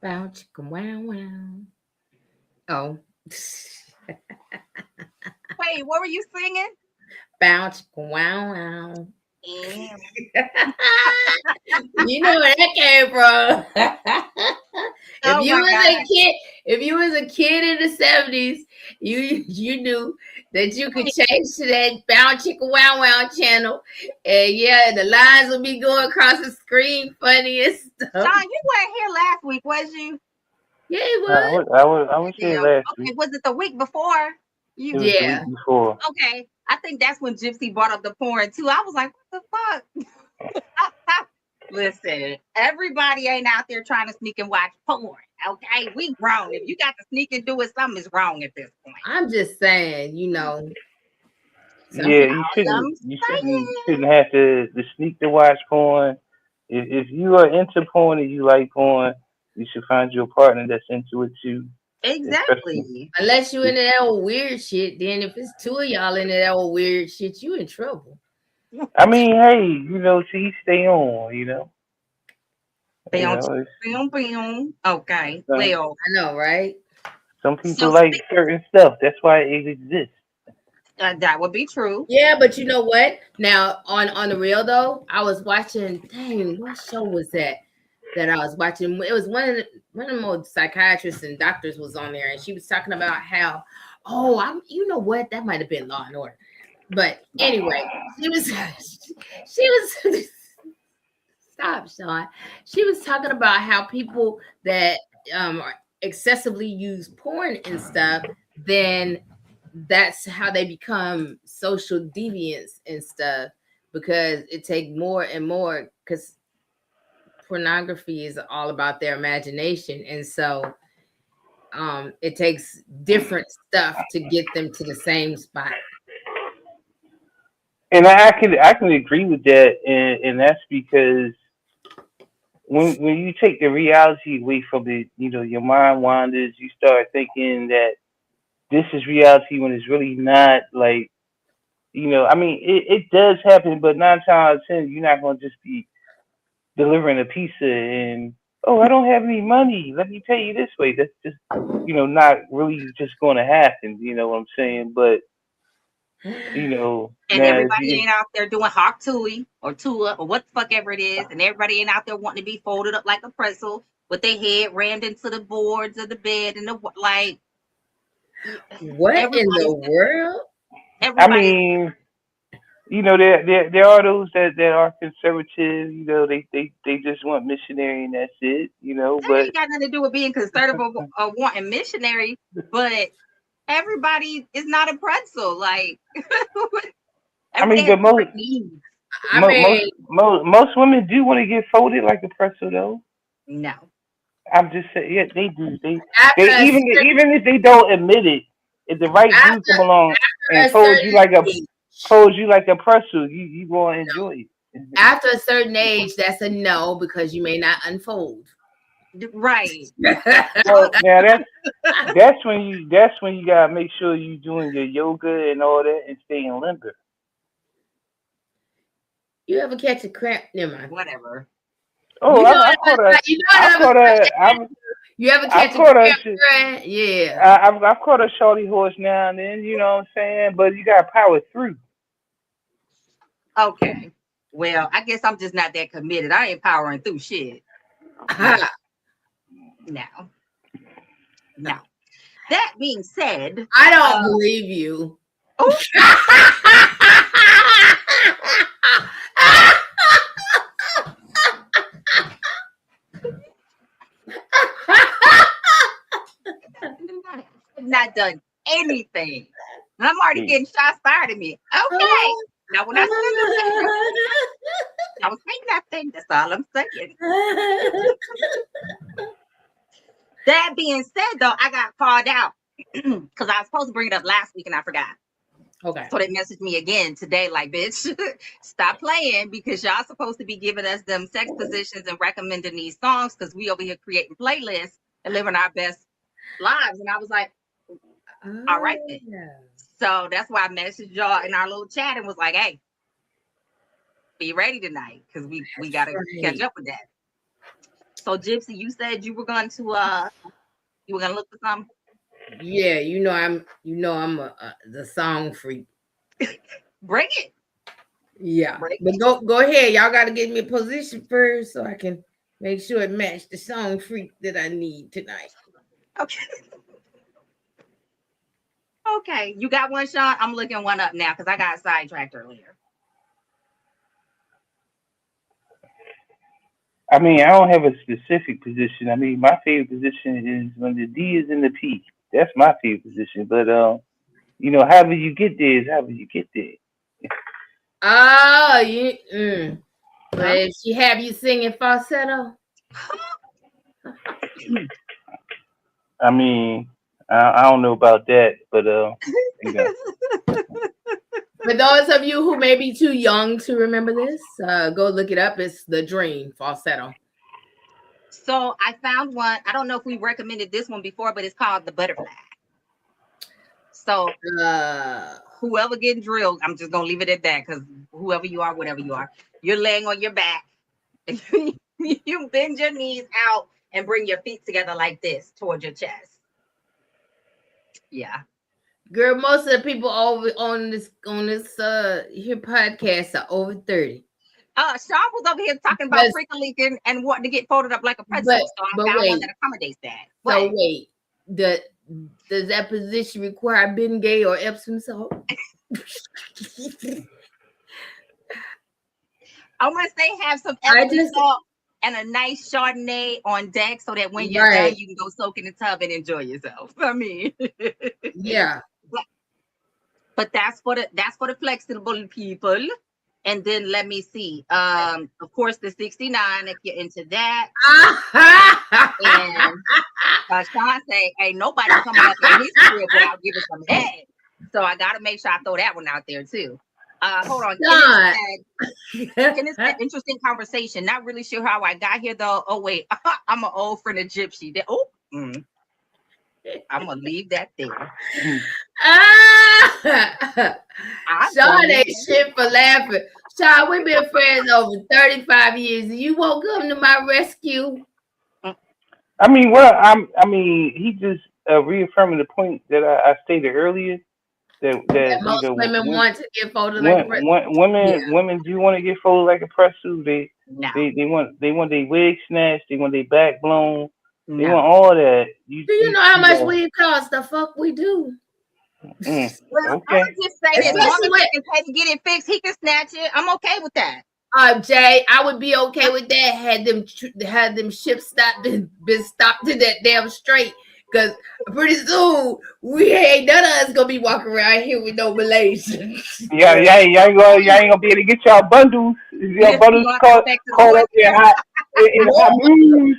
Bow chicka wow wow. Oh. Wait, what were you singing? Bow chicka wow wow. Ew. You know where that came from. Oh my God. If you was a kid in the 70s, you knew that you could change to that Bow Chicka Wow Wow channel. And yeah, the lines would be going across the screen funny and stuff. Sean, you weren't here last week, was you? Yeah, it I was. was I was I was here Damn. last Okay, week. was it the week before? It You was the week Yeah. before. okay? I think that's when Gypsy brought up the porn too. I was like, what the fuck? Listen, everybody ain't out there trying to sneak and watch porn. Okay, we grown. If you got to sneak and do it, something is wrong at this point. I'm just saying, some Yeah, people. you I'm shouldn't saying. have to sneak to watch porn. If you are into porn and you like porn, you should find your partner that's into it too. Especially, Exactly. Unless you into that old weird shit, then if it's two of y'all into that old weird shit, you in trouble. I mean, hey, to each stay on. Boom, It's, boom, boom. Okay. some Well, I know, right? some so people like certain stuff. That's why it exists. that would be true. Yeah, but you know what? Now on the real though, I was watching. Dang, what show was that I was watching? It was one of the most psychiatrists and doctors was on there, and she was talking about how, you know what? That might have been Law and Order, but anyway, she was stop, Sean. She was talking about how people that excessively use porn and stuff, then that's how they become social deviants and stuff because it take more and more because pornography is all about their imagination and so it takes different stuff to get them to the same spot. And I can agree with that, and that's because when you take the reality away from it, your mind wanders. You start thinking that this is reality when it's really not. Like, I mean, it does happen, but 9 times out of 10, you're not gonna just be delivering a pizza and, oh, I don't have any money. Let me pay you this way. That's just not really just gonna happen. You know what I'm saying? But And now if everybody you, ain't out there doing hawk tui or tua or what the fuck ever it is. And everybody ain't out there wanting to be folded up like a pretzel with their head rammed into the boards of the bed and like What in the everybody's world? I everybody's mean, there are those that are conservative. They just want missionary and that's it. that But ain't got nothing to do with being conservative or wanting missionary, but everybody is not a pretzel. Like I everybody mean, has but different needs. I mean, most women do want to get folded like a pretzel though. No. I'm just saying, yeah, they do. They after a even if they don't admit it, if the right dude come along and after a certain age, folds you like a pretzel, you gonna enjoy it. after a certain age, that's a no because you may not unfold. Right. Well, now that's when you gotta make sure you doing your yoga and all that and staying limber. You ever catch a cramp? Never mind. Whatever. Oh, You know I've what caught a, you know I've what caught a, I've, you ever I've catch a caught a, cramp? Right? Yeah. I've caught a shorty horse now and then. You know what I'm saying? But you gotta power through. Okay. Well, I guess I'm just not that committed. I ain't powering through shit. No, no, no. That being said, I don't believe you. oh, I've not done anything. And I'm already getting shots fired at me. Okay. Now when I say nothing, don't say nothing. That's all I'm saying. That being said, though, I got called out because I was supposed to bring it up last week and I forgot. Okay. So they messaged me again today, like, bitch, stop playing because y'all supposed to be giving us them sex positions and recommending these songs because we over here creating playlists and living our best lives. And I was like, all right then. So that's why I messaged y'all in our little chat and was like, hey, be ready tonight because we got to catch up with that. So Gypsy, you said you were going to look for something. Yeah, I'm the song freak. Bring it. Yeah, but go ahead. Y'all got to get me a position first so I can make sure it matched the song freak that I need tonight. Okay. Okay, you got one, Sean? I'm looking one up now because I got sidetracked earlier. I mean, I don't have a specific position. I mean, my favorite position is when the D is in the P. That's my favorite position. But however you get there is however you get there. Oh, you. But if she have you singing falsetto, I mean, I don't know about that, but For those of you who may be too young to remember this, go look it up. It's The Dream falsetto. So I found one. I don't know if we recommended this one before, but it's called The Butterfly. So whoever getting drilled, I'm just gonna leave it at that because whoever you are, whatever you are, you're laying on your back. You bend your knees out and bring your feet together like this towards your chest. Yeah. Girl, most of the people over on this here podcast are over 30. Sean was over here talking about freaking Lincoln and wanting to get folded up like a pretzel. So I found one that accommodates that. So wait, does that position require Bengay or Epsom salt? I want to say have some Epsom salt and a nice Chardonnay on deck so that when you're done, you can go soak in the tub and enjoy yourself. I mean, yeah. But that's for the flexible people. And then let me see. Of course, the 69, if you're into that. And Sean say, ain't nobody coming up in his crib without giving some head. So I gotta make sure I throw that one out there too. Hold on. Kenneth said, interesting conversation. Not really sure how I got here though. Oh wait, I'm an old friend of Gypsy. I'm gonna leave that there. Sean ain't shit for laughing. Sean, we've been friends over 35 years, and you won't come to my rescue. I mean, he just reaffirming the point that I stated earlier. That most women want to get folded like a pretzel. Women do want to get folded like a pretzel. They want their wig snatched. They want their back blown. They want all that. Do you know how much weed costs? The fuck we do. Well, okay. I'm just saying, as long as he can pay to get it fixed, he can snatch it. I'm okay with that. Jay, I would be okay with that had them ships stopped and been stopped to that damn strait. Because pretty soon we ain't none of us gonna be walking around here with no Malaysian. You ain't gonna be able to get y'all bundles. Your bundles caught up there in hot news.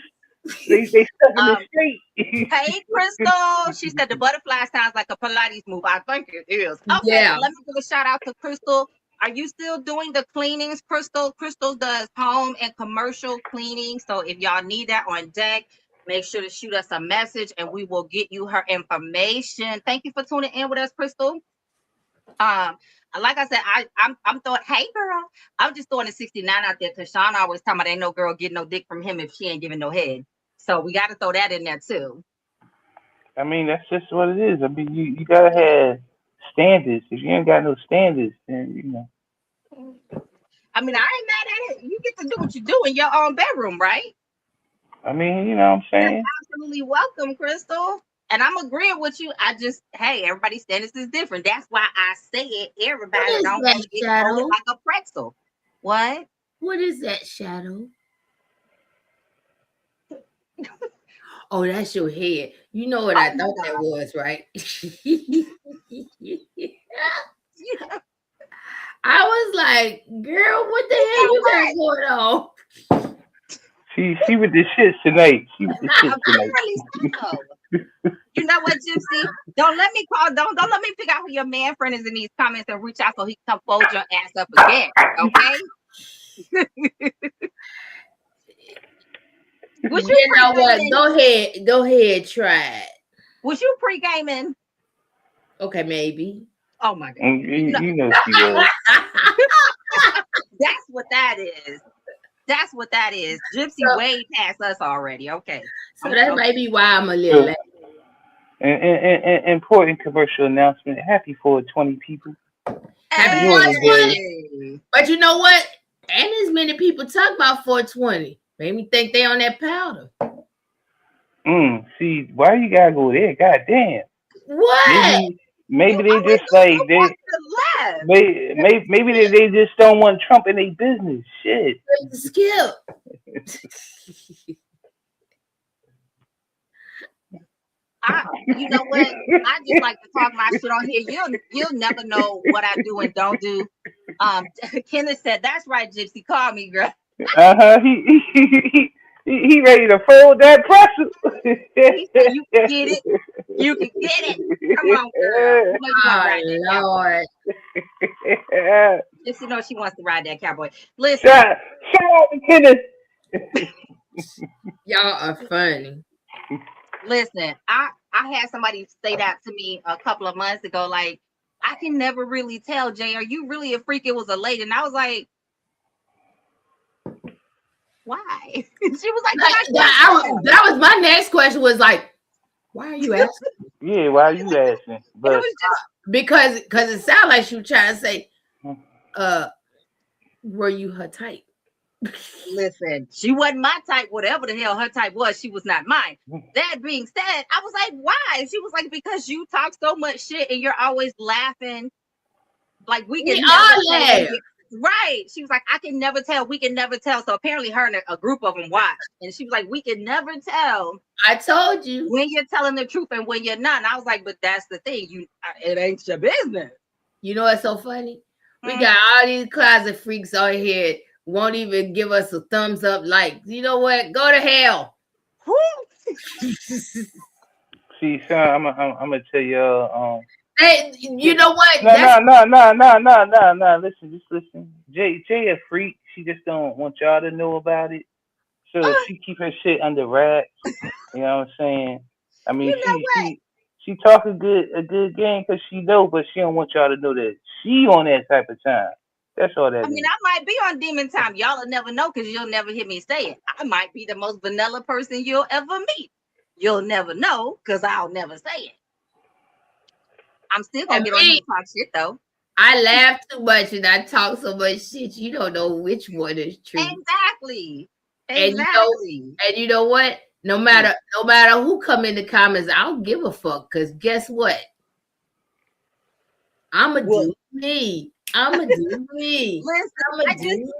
They stuck in the street. Hey, Crystal. She said the butterfly sounds like a Pilates move. I think it is. Okay, yeah. Let me give a shout out to Crystal. Are you still doing the cleanings, Crystal? Crystal does home and commercial cleaning. So if y'all need that on deck, make sure to shoot us a message and we will get you her information. Thank you for tuning in with us, Crystal. Like I said, I'm throwing, hey girl, I'm just throwing a 69 out there because Sean always talking about ain't no girl getting no dick from him if she ain't giving no head. So we got to throw that in there too. I mean, that's just what it is. I mean, you gotta have standards. If you ain't got no standards, then you know. I mean, I ain't mad at it. You get to do what you do in your own bedroom, right? I mean, you know what I'm saying? You're absolutely welcome, Crystal. And I'm agreeing with you. Hey, everybody's standards is different. That's why I say it. Everybody don't want to get folded like a pretzel. What? What is that, Shadow? Oh, that's your head. You know what I thought that was, right? I was like, girl, what the hell you got going on? She with the shits tonight. She with the shits tonight. Apparently so. You know what, Gypsy? Don't let me figure out who your man friend is in these comments and reach out so he can come fold your ass up again. Okay? Was you You know what? pre-gaming? Go ahead, try it. Was you pre-gaming? Okay, maybe. Oh my god. You know she was. That's what that is. That's what that is. Gypsy way past us already. Okay. So that might be why I'm a little late. Important commercial announcement. Happy 420 people. Happy 420. But you know what? And as many people talk about 420. Made me think they on that powder. See, why you gotta go there? God damn. What? Maybe they just like maybe they just don't want Trump in their business. Shit. Skip. You know what? I just like to talk my shit on here. You'll never know what I do and don't do. Kenneth said, "That's right, Gypsy. Call me, girl." He ready to fold that pretzel. He said, "You can get it. You can get it. Come on, girl. Oh, Lord. Just know she wants to ride that cowboy. Listen, shout out to Kenneth. Y'all are funny. Listen, I had somebody say that to me a couple of months ago. Like, I can never really tell, Jay, are you really a freak? It was a lady, and I was like, why? She was like, that was my next question. Was like, why are you asking? Yeah, why are you asking? But it was just because it sounded like she was trying to say, were you her type? Listen, she wasn't my type. Whatever the hell her type was, she was not mine. That being said, I was like, why? She was like, because you talk so much shit and you're always laughing. Like we can never tell. Right. She was like, I can never tell. We can never tell. So apparently her and a group of them watched. And she was like, we can never tell. I told you. When you're telling the truth and when you're not. And I was like, but that's the thing. It ain't your business. You know what's so funny? We got all these closet freaks out here. Won't even give us a thumbs up. Like, you know what? Go to hell. See, son, I'm gonna tell y'all. Hey, you know what? No. Listen. Jay a freak. She just don't want y'all to know about it. So she keep her shit under wraps. You know what I'm saying? I mean, she talk a good game because she know, but she don't want y'all to know that she on that type of time. That's all that. I mean, I might be on demon time. Y'all will never know because you'll never hear me say it. I might be the most vanilla person you'll ever meet. You'll never know because I'll never say it. I'm still gonna get on here and talk shit though. I laugh too much and I talk so much shit. You don't know which one is true. Exactly. And you know what? No matter who come in the comments, I don't give a fuck. Cause guess what? I'ma do me. I'ma do me. Listen,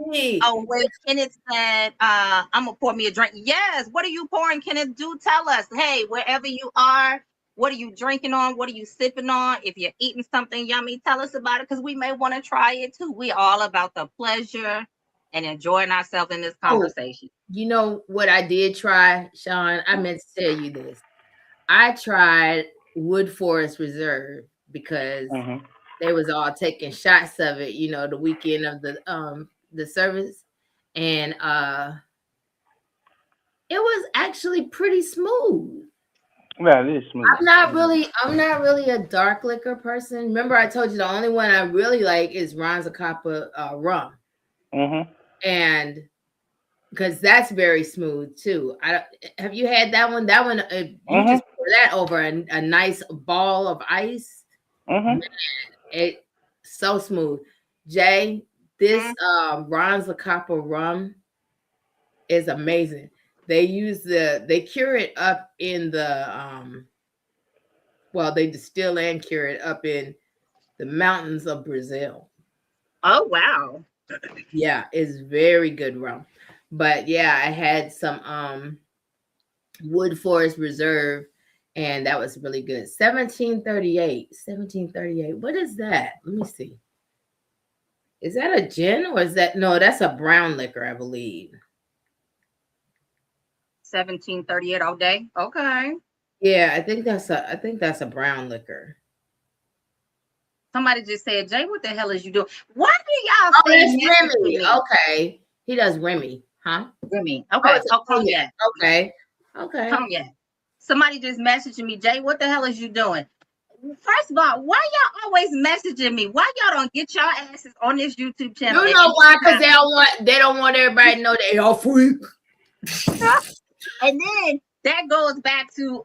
oh wait, Kenneth said, I'm gonna pour me a drink. Yes, what are you pouring, Kenneth? Do tell us. Hey, wherever you are, what are you drinking on? What are you sipping on? If you're eating something yummy, tell us about it because we may want to try it too. We all about the pleasure and enjoying ourselves in this conversation. You know what I did try, Sean? I meant to tell you this. I tried Wood Forest Reserve because they was all taking shots of it, you know, the weekend of the service. And it was actually pretty smooth. Well, it is smooth. I'm not really a dark liquor person. Remember, I told you the only one I really like is Ron Zacapa rum. And because that's very smooth too. Have you had that one? That one, you just pour that over a nice ball of ice. Man, it's so smooth. Jay, this Ron Zacapa rum is amazing. They cure it up in the they distill and cure it up in the mountains of Brazil. Oh wow. Yeah, it's very good rum. But yeah, I had some Wood Forest Reserve, and that was really good. 1738. What is that? Let me see. Is that a gin or is that no? That's a brown liquor, I believe. 1738 all day. Okay. Yeah, I think that's a brown liquor. Somebody just said, Jay, what the hell is you doing? Why do y'all Oh, say that's message to Remy. me? Okay. He does Remy, huh? Remy. Oh, Okay. it's a Oh, cognac. Okay. Okay. Cognac. Somebody just messaging me, Jay, what the hell is you doing? First of all, why y'all always messaging me? Why y'all don't get y'all asses on this YouTube channel? You know why? Because they don't want everybody to know they are free. And then that goes back to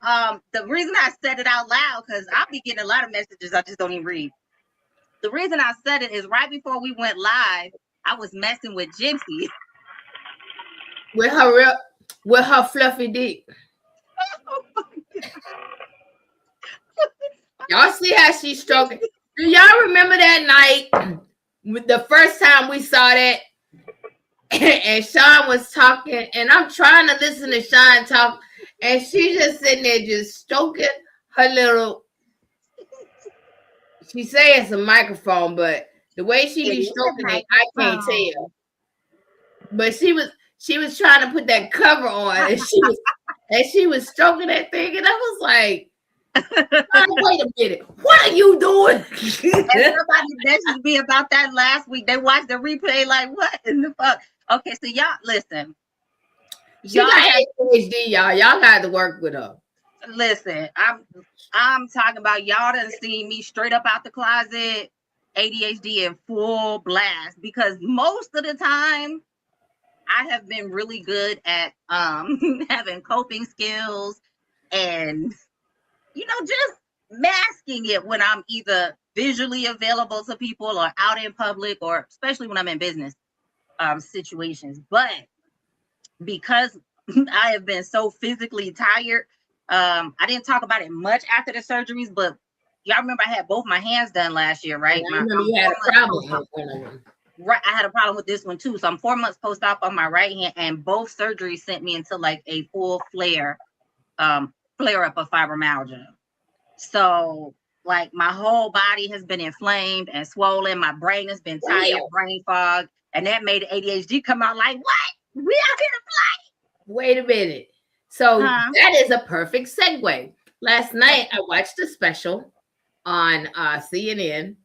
the reason I said it out loud, because I'll be getting a lot of messages I just don't even read. The reason I said it is right before we went live, I was messing with Gypsy. With her fluffy dick. Y'all see how she's stroking? Do y'all remember that night? With the first time we saw that, and Sean was talking, and I'm trying to listen to Sean talk, and she's just sitting there just stroking her little. She say it's a microphone, but the way she be stroking it, I can't tell. But she was trying to put that cover on, and she was stroking that thing, and I was like, wait a minute, what are you doing? And somebody messaged me about that last week. They watched the replay, like, what in the fuck? Okay, so y'all listen. She got ADHD, y'all. Y'all got to work with her. Listen, I'm talking about y'all done seen me straight up out the closet, ADHD in full blast, because most of the time I have been really good at having coping skills and just masking it when I'm either visually available to people or out in public, or especially when I'm in business situations. But because I have been so physically tired, I didn't talk about it much after the surgeries, but y'all remember I had both my hands done last year, right? I remember you had a problem with one of them. Right, I had a problem with this one too. So I'm 4 months post-op on my right hand, and both surgeries sent me into like a full flare up of fibromyalgia. So like my whole body has been inflamed and swollen. My brain has been tired, brain fog, and that made the ADHD come out like, what? We out here to play. Wait a minute. So that is a perfect segue. Last night I watched a special on CNN,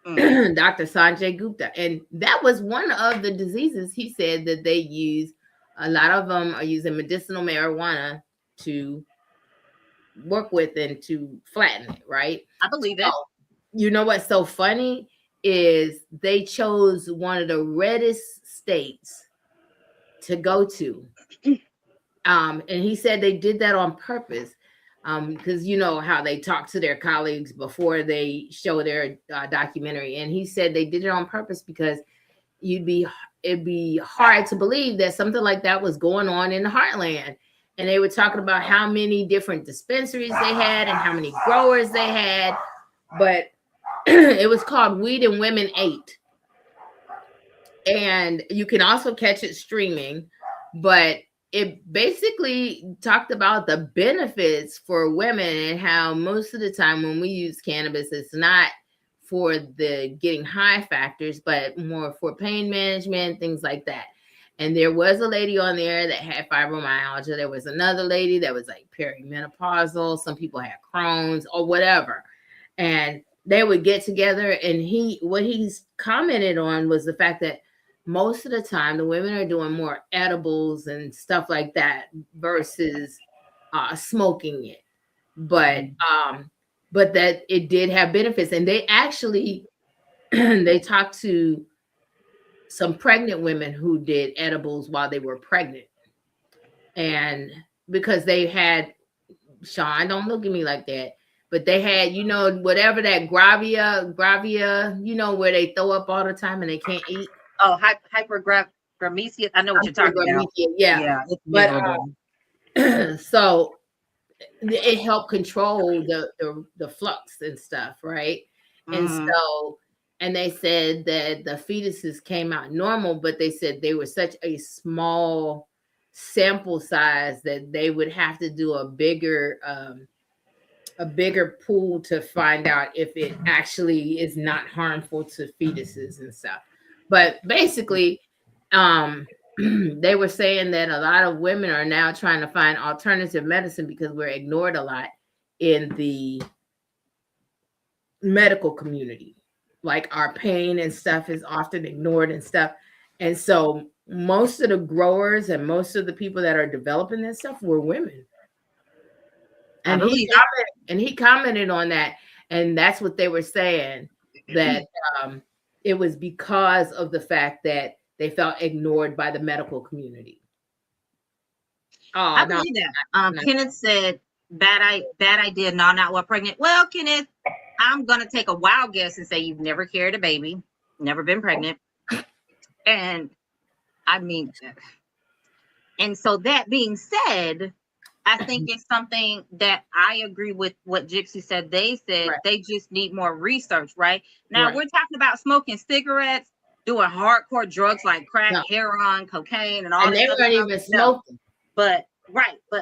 Dr. Sanjay Gupta, and that was one of the diseases he said that they use. A lot of them are using medicinal marijuana to work with and to flatten it, right? I believe it. You know what's so funny is they chose one of the reddest states to go to. And he said they did that on purpose, because you know how they talk to their colleagues before they show their documentary, and he said they did it on purpose because it'd be hard to believe that something like that was going on in the heartland. And they were talking about how many different dispensaries they had and how many growers they had, but it was called Weed and Women 8, and you can also catch it streaming, but it basically talked about the benefits for women and how most of the time when we use cannabis, it's not for the getting high factors, but more for pain management, things like that. And there was a lady on there that had fibromyalgia. There was another lady that was like perimenopausal. Some people had Crohn's or whatever. And they would get together, and what he's commented on was the fact that most of the time the women are doing more edibles and stuff like that versus smoking it, but that it did have benefits. And they actually they talked to some pregnant women who did edibles while they were pregnant, and because they had, Sean, don't look at me like that, but they had, whatever that gravia, where they throw up all the time and they can't eat. Oh, hypergrammesia. I know what you're talking about. Yeah. But so it helped control the flux and stuff, right? And so, and they said that the fetuses came out normal, but they said they were such a small sample size that they would have to do a bigger pool to find out if it actually is not harmful to fetuses and stuff. But basically, they were saying that a lot of women are now trying to find alternative medicine because we're ignored a lot in the medical community. Like our pain and stuff is often ignored and stuff. And so most of the growers and most of the people that are developing this stuff were women. I And believe it. he commented on that. And that's what they were saying, that it was because of the fact that they felt ignored by the medical community. I Oh, no. believe that. Kenneth said, bad idea. No, not while pregnant. Well, Kenneth, I'm going to take a wild guess and say you've never carried a baby, never been pregnant. And I mean, and so that being said, I think it's something that I agree with what Gypsy said. They said Right. they just need more research, right? Now Right. we're talking about smoking cigarettes, doing hardcore drugs like crack, No. heroin, cocaine, and all And this they other weren't stuff. even No. smoking. But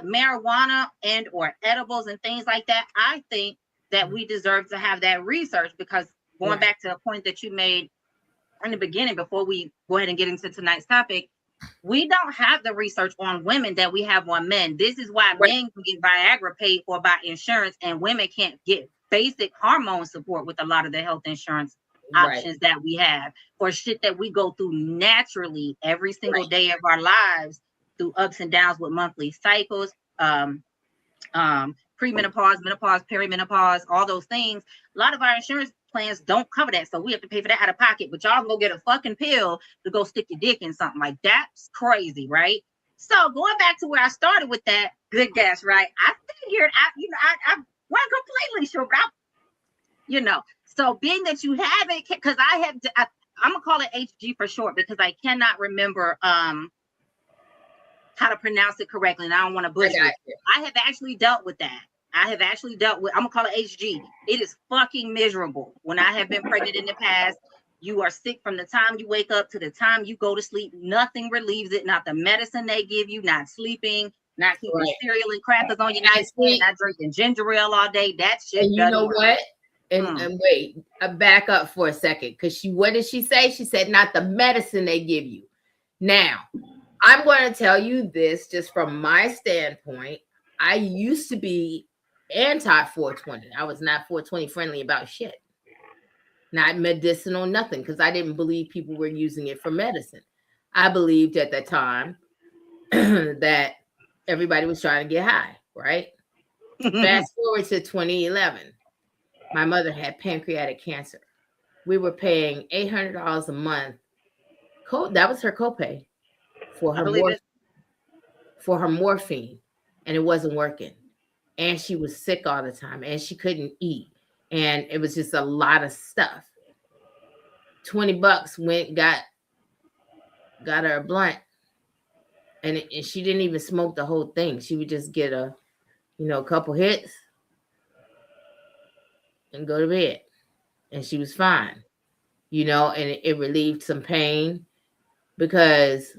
marijuana and or edibles and things like that, I think that we deserve to have that research, because going Right. back to a point that you made in the beginning before we go ahead and get into tonight's topic, we don't have the research on women that we have on men. This is why Right. men can get Viagra paid for by insurance and women can't get basic hormone support with a lot of the health insurance options that we have, or shit that we go through naturally every single day of our lives through ups and downs with monthly cycles, premenopause, menopause, perimenopause, all those things. A lot of our insurance plans don't cover that, so we have to pay for that out of pocket. But y'all go get a fucking pill to go stick your dick in something. Like, that's crazy, right? So going back to where I started with that, good guess, right? I figured, I wasn't completely sure, but so being that you have it, because I'm gonna call it HG for short, because I cannot remember how to pronounce it correctly, and I don't want to butcher it. I have actually dealt with that. I'm gonna call it HG. It is fucking miserable. When I have been pregnant in the past, you are sick from the time you wake up to the time you go to sleep. Nothing relieves it. Not the medicine they give you, not sleeping, not keeping cereal and crackers on your nightstand, not drinking ginger ale all day. That shit. And you know what? And wait, back up for a second, because what did she say? She said, not the medicine they give you. Now, I'm going to tell you this just from my standpoint. I used to be anti 420. I was not 420 friendly about shit. Not medicinal, nothing, because I didn't believe people were using it for medicine. I believed at the time that everybody was trying to get high, right? Fast forward to 2011. My mother had pancreatic cancer. We were paying $800 a month. That was her copay for her morphine, and it wasn't working. And she was sick all the time, and she couldn't eat, and it was just a lot of stuff. $20 got her a blunt, and she didn't even smoke the whole thing. She would just get a couple hits and go to bed, and she was fine, and it relieved some pain, because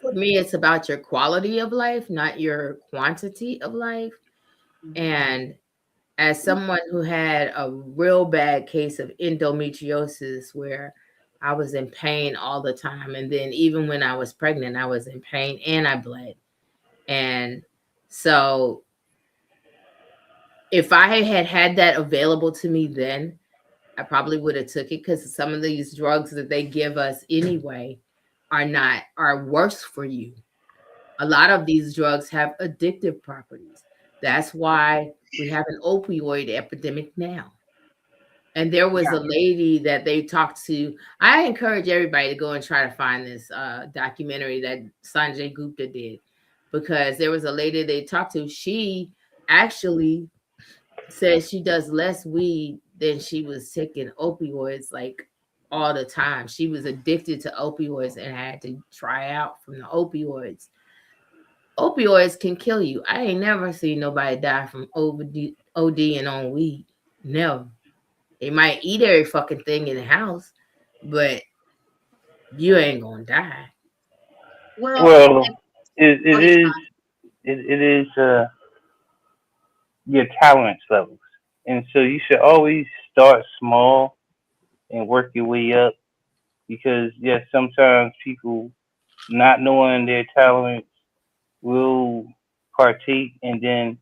for me, it's about your quality of life, not your quantity of life. And as someone who had a real bad case of endometriosis, where I was in pain all the time, and then even when I was pregnant, I was in pain and I bled. And so if I had that available to me then, I probably would have took it, because some of these drugs that they give us anyway are worse for you. A lot of these drugs have addictive properties. That's why we have an opioid epidemic now. And there was a lady that they talked to. I encourage everybody to go and try to find this documentary that Sanjay Gupta did, because there was a lady they talked to. She actually says she does less weed than she was taking opioids, like all the time. She was addicted to opioids and had to try out from the opioids. Opioids can kill you. I ain't never seen nobody die from ODing on weed. Never. They might eat every fucking thing in the house, but you ain't gonna die. Well, it is your tolerance levels, and so you should always start small and work your way up, because yes, sometimes people not knowing their tolerance, will partake, and then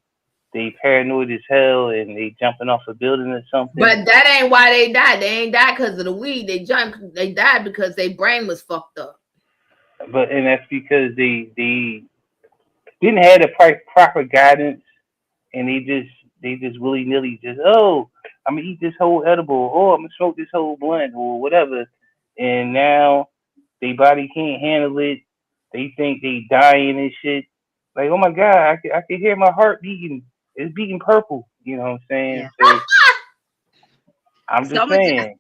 they paranoid as hell and they jumping off a building or something. But that ain't why they died. They ain't died because of the weed. They died because their brain was fucked up. And that's because they didn't have the proper guidance, and they just willy nilly just, oh, I'm gonna eat this whole edible, or I'm gonna smoke this whole blunt or whatever, and now their body can't handle it. They think they dying and shit. Like, oh my god, I can hear my heart beating. It's beating purple. You know what I'm saying? Yeah. So I'm So just saying.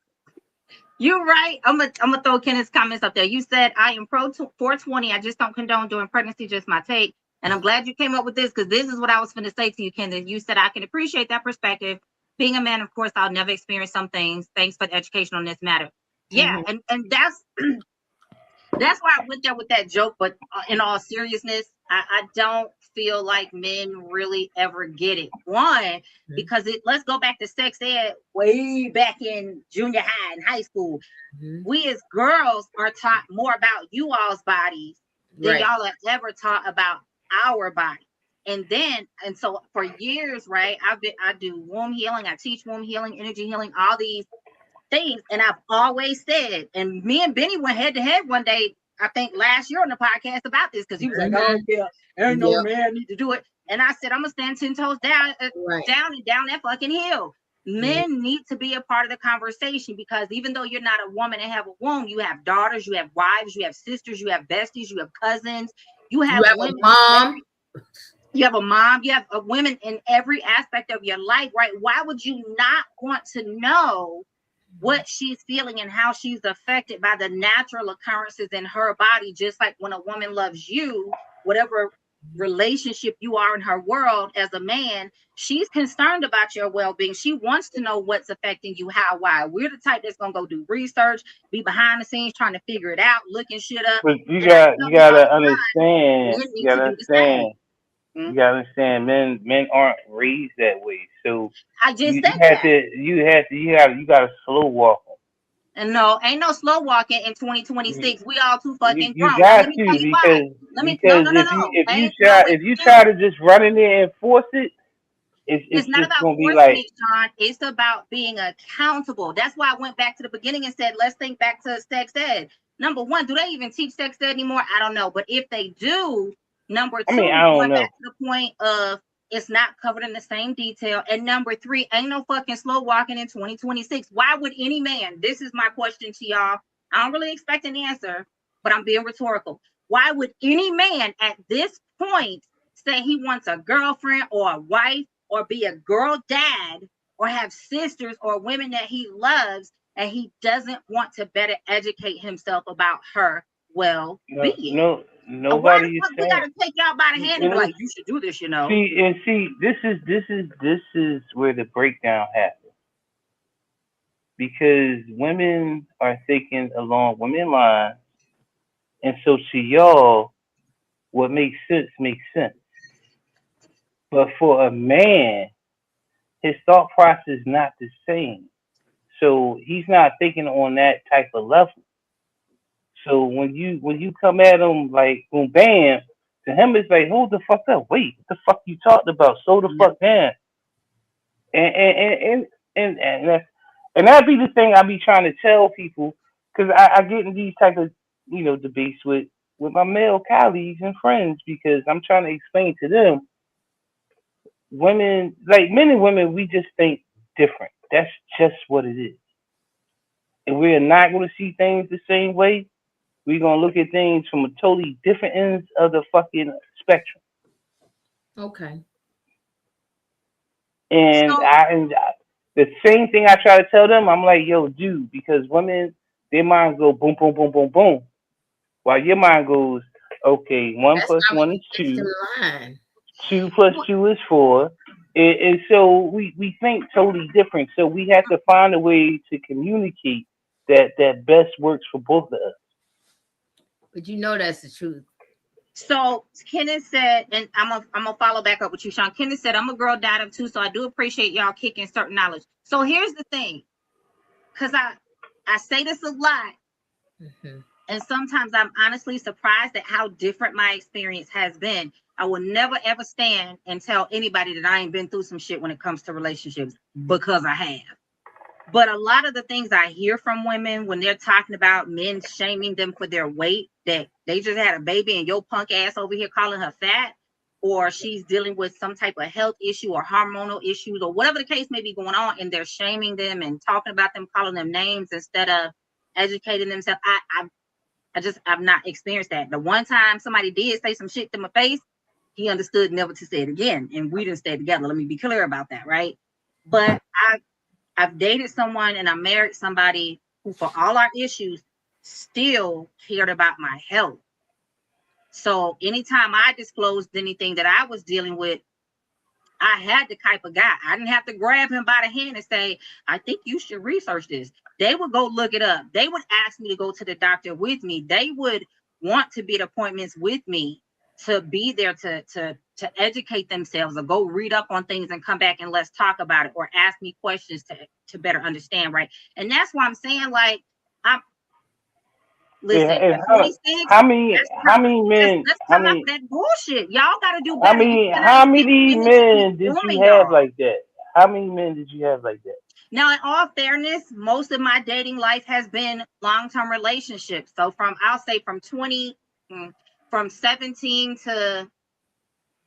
you're right. I'm gonna throw Kenneth's comments up there. You said I am pro 420. I just don't condone doing pregnancy. Just my take. And I'm glad you came up with this because this is what I was going to say to you, Kenneth. You said I can appreciate that perspective. Being a man, of course, I'll never experience some things. Thanks for the education on this matter. Yeah, and that's why I went there with that joke. But in all seriousness, I don't feel like men really ever get it. One, because let's go back to sex ed way back in junior high and high school. We as girls are taught more about you all's bodies than y'all are ever taught about our body. And so for years, right, I do womb healing, I teach womb healing, energy healing, all these things. And I've always said, and me and Benny went head to head one day, I think last year on the podcast about this, because he was like, oh yeah, ain't no man need to do it. And I said, I'm gonna stand 10 toes down that fucking hill. Men need to be a part of the conversation, because even though you're not a woman and have a womb, you have daughters, you have wives, you have sisters, you have besties, you have cousins, you have women, a mom. You have a mom, you have a women in every aspect of your life, right? Why would you not want to know what she's feeling and how she's affected by the natural occurrences in her body? Just like when a woman loves you, whatever relationship you are in her world as a man, she's concerned about your well-being. She wants to know what's affecting you, how, why. We're the type that's gonna go do research, be behind the scenes trying to figure it out, looking shit up. But you gotta understand. You gotta understand. Men aren't raised that way. So I just you said have that. you gotta slow walk them. And no, ain't no slow walking in 2026. We all too fucking You grown. Now got let me to, tell you why. because No. if you try to just run in there and force it, it's not just about gonna be forcing like, it, Sean. It's about being accountable. That's why I went back to the beginning and said, let's think back to sex ed. Number one, do they even teach sex ed anymore? I don't know. But if they do, number two, I don't going know. back to the point of it's not covered in the same detail. And number three, ain't no fucking slow walking in 2026. Why would any man, this is my question to y'all, I don't really expect an answer, but I'm being rhetorical. Why would any man at this point say he wants a girlfriend or a wife or be a girl dad or have sisters or women that he loves, and he doesn't want to better educate himself about her well-being? No, nobody is we saying. gotta take y'all by the hand and be like, you should do this, you know. See, this is where the breakdown happens, because women are thinking along women lines, and so to y'all, what makes sense makes sense. But for a man, his thought process is not the same. So he's not thinking on that type of level. So when you come at him like boom bam, to him it's like, hold the fuck up, wait, what the fuck you talking about? Slow the fuck down. And that be the thing I be trying to tell people, because I get in these type of debates with my male colleagues and friends, because I'm trying to explain to them, women, like men and women, we just think different. That's just what it is. And we're not going to see things the same way. We're going to look at things from a totally different ends of the fucking spectrum. Okay. And the same thing I try to tell them, I'm like, yo, dude, because women, their minds go boom, boom, boom, boom, boom. While your mind goes, okay, 1 + 1 is 2. 2 + 2 is 4. And so we think totally different. So we have to find a way to communicate that best works for both of us. But you know that's the truth. So Kenneth said, and I'm gonna follow back up with you, Sean. Kenneth said, I'm a girl dad of 2, so I do appreciate y'all kicking certain knowledge. So here's the thing, because I say this a lot, And sometimes I'm honestly surprised at how different my experience has been. I will never ever stand and tell anybody that I ain't been through some shit when it comes to relationships, because I have. But a lot of the things I hear from women when they're talking about men shaming them for their weight, that they just had a baby and your punk ass over here calling her fat, or she's dealing with some type of health issue or hormonal issues or whatever the case may be going on, and they're shaming them and talking about them, calling them names instead of educating themselves. I've not experienced that. The one time somebody did say some shit to my face, he understood never to say it again, and we didn't stay together. Let me be clear about that, right? But I've dated someone and I married somebody who, for all our issues, still cared about my health. So anytime I disclosed anything that I was dealing with, I had the type of guy. I didn't have to grab him by the hand and say, I think you should research this. They would go look it up. They would ask me to go to the doctor with me. They would want to be at appointments with me, to be there to educate themselves, or go read up on things and come back and let's talk about it, or ask me questions to better understand, right? And that's why I'm saying, like, I'm listen, And at 46, how many men? let's How come up many? with that bullshit. Y'all got to do I better. You mean, cannot how expect many women to keep men did you grooming have y'all. like that? How many men did you have like that? Now, in all fairness, most of my dating life has been long-term relationships. So I'll say from 17 to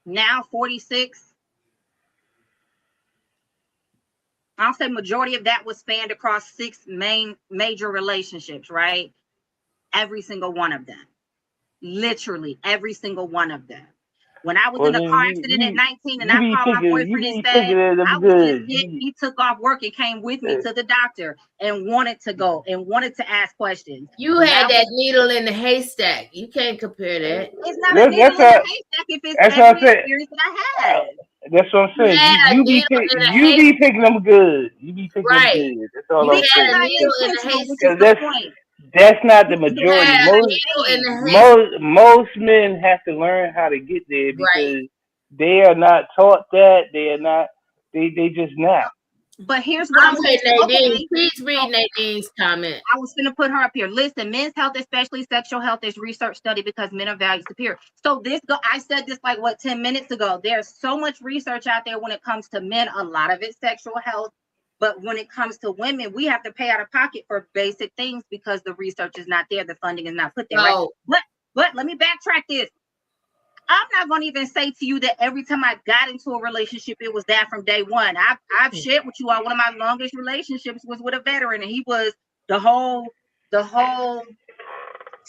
now 46, I'll say majority of that was spanned across 6 major relationships, right? Every single one of them. Literally every single one of them. When I was Well, in a then car accident at 19 and you I be called my thinking boyfriend and said that I I'm was just good. hit, he took off work and came with me to the doctor and wanted to go and wanted to ask questions. You When had that needle in the haystack. You can't compare that. it's not a needle in the haystack if it's That's what every I said. experience that I had. That's what I'm You saying. had a You needle in the you be haystack. picking them good. You be picking them Right. good. That's all You I'm had saying. a not needle in the intentional, which is haystack. the point. That's not the Which is the You majority. point had that a I'm needle in saying. the haystack. Most men have to learn how to get there Right. because they are not taught that. They are not. They just not. But here's what I'm saying. Okay, Nadine. Okay. Please read So Nadine's comment. I was going to put her up here. Listen, men's health, especially sexual health, is research study because men are valued superior. So I said this like 10 minutes ago. There's so much research out there when it comes to men. A lot of it's sexual health. But when it comes to women, we have to pay out of pocket for basic things because the research is not there. The funding is not put there, right? But let me backtrack this. I'm not going to even say to you that every time I got into a relationship, it was that from day one. I've shared with you all, one of my longest relationships was with a veteran, and he was the whole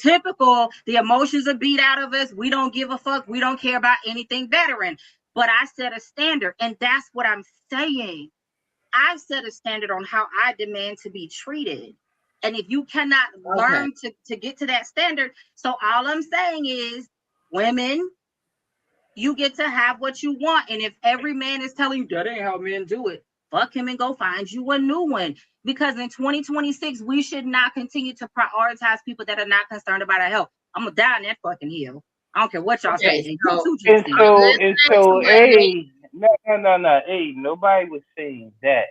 typical, the emotions are beat out of us. We don't give a fuck. We don't care about anything veteran. But I set a standard, and that's what I'm saying. I set a standard on how I demand to be treated. And if you cannot learn to get to that standard, so all I'm saying is, women, you get to have what you want. And if every man is telling you that ain't how men do it, fuck him and go find you a new one. Because in 2026, we should not continue to prioritize people that are not concerned about our health. I'm gonna die on that fucking hill. I don't care what y'all say. And so, hey, no. Hey, nobody was saying that.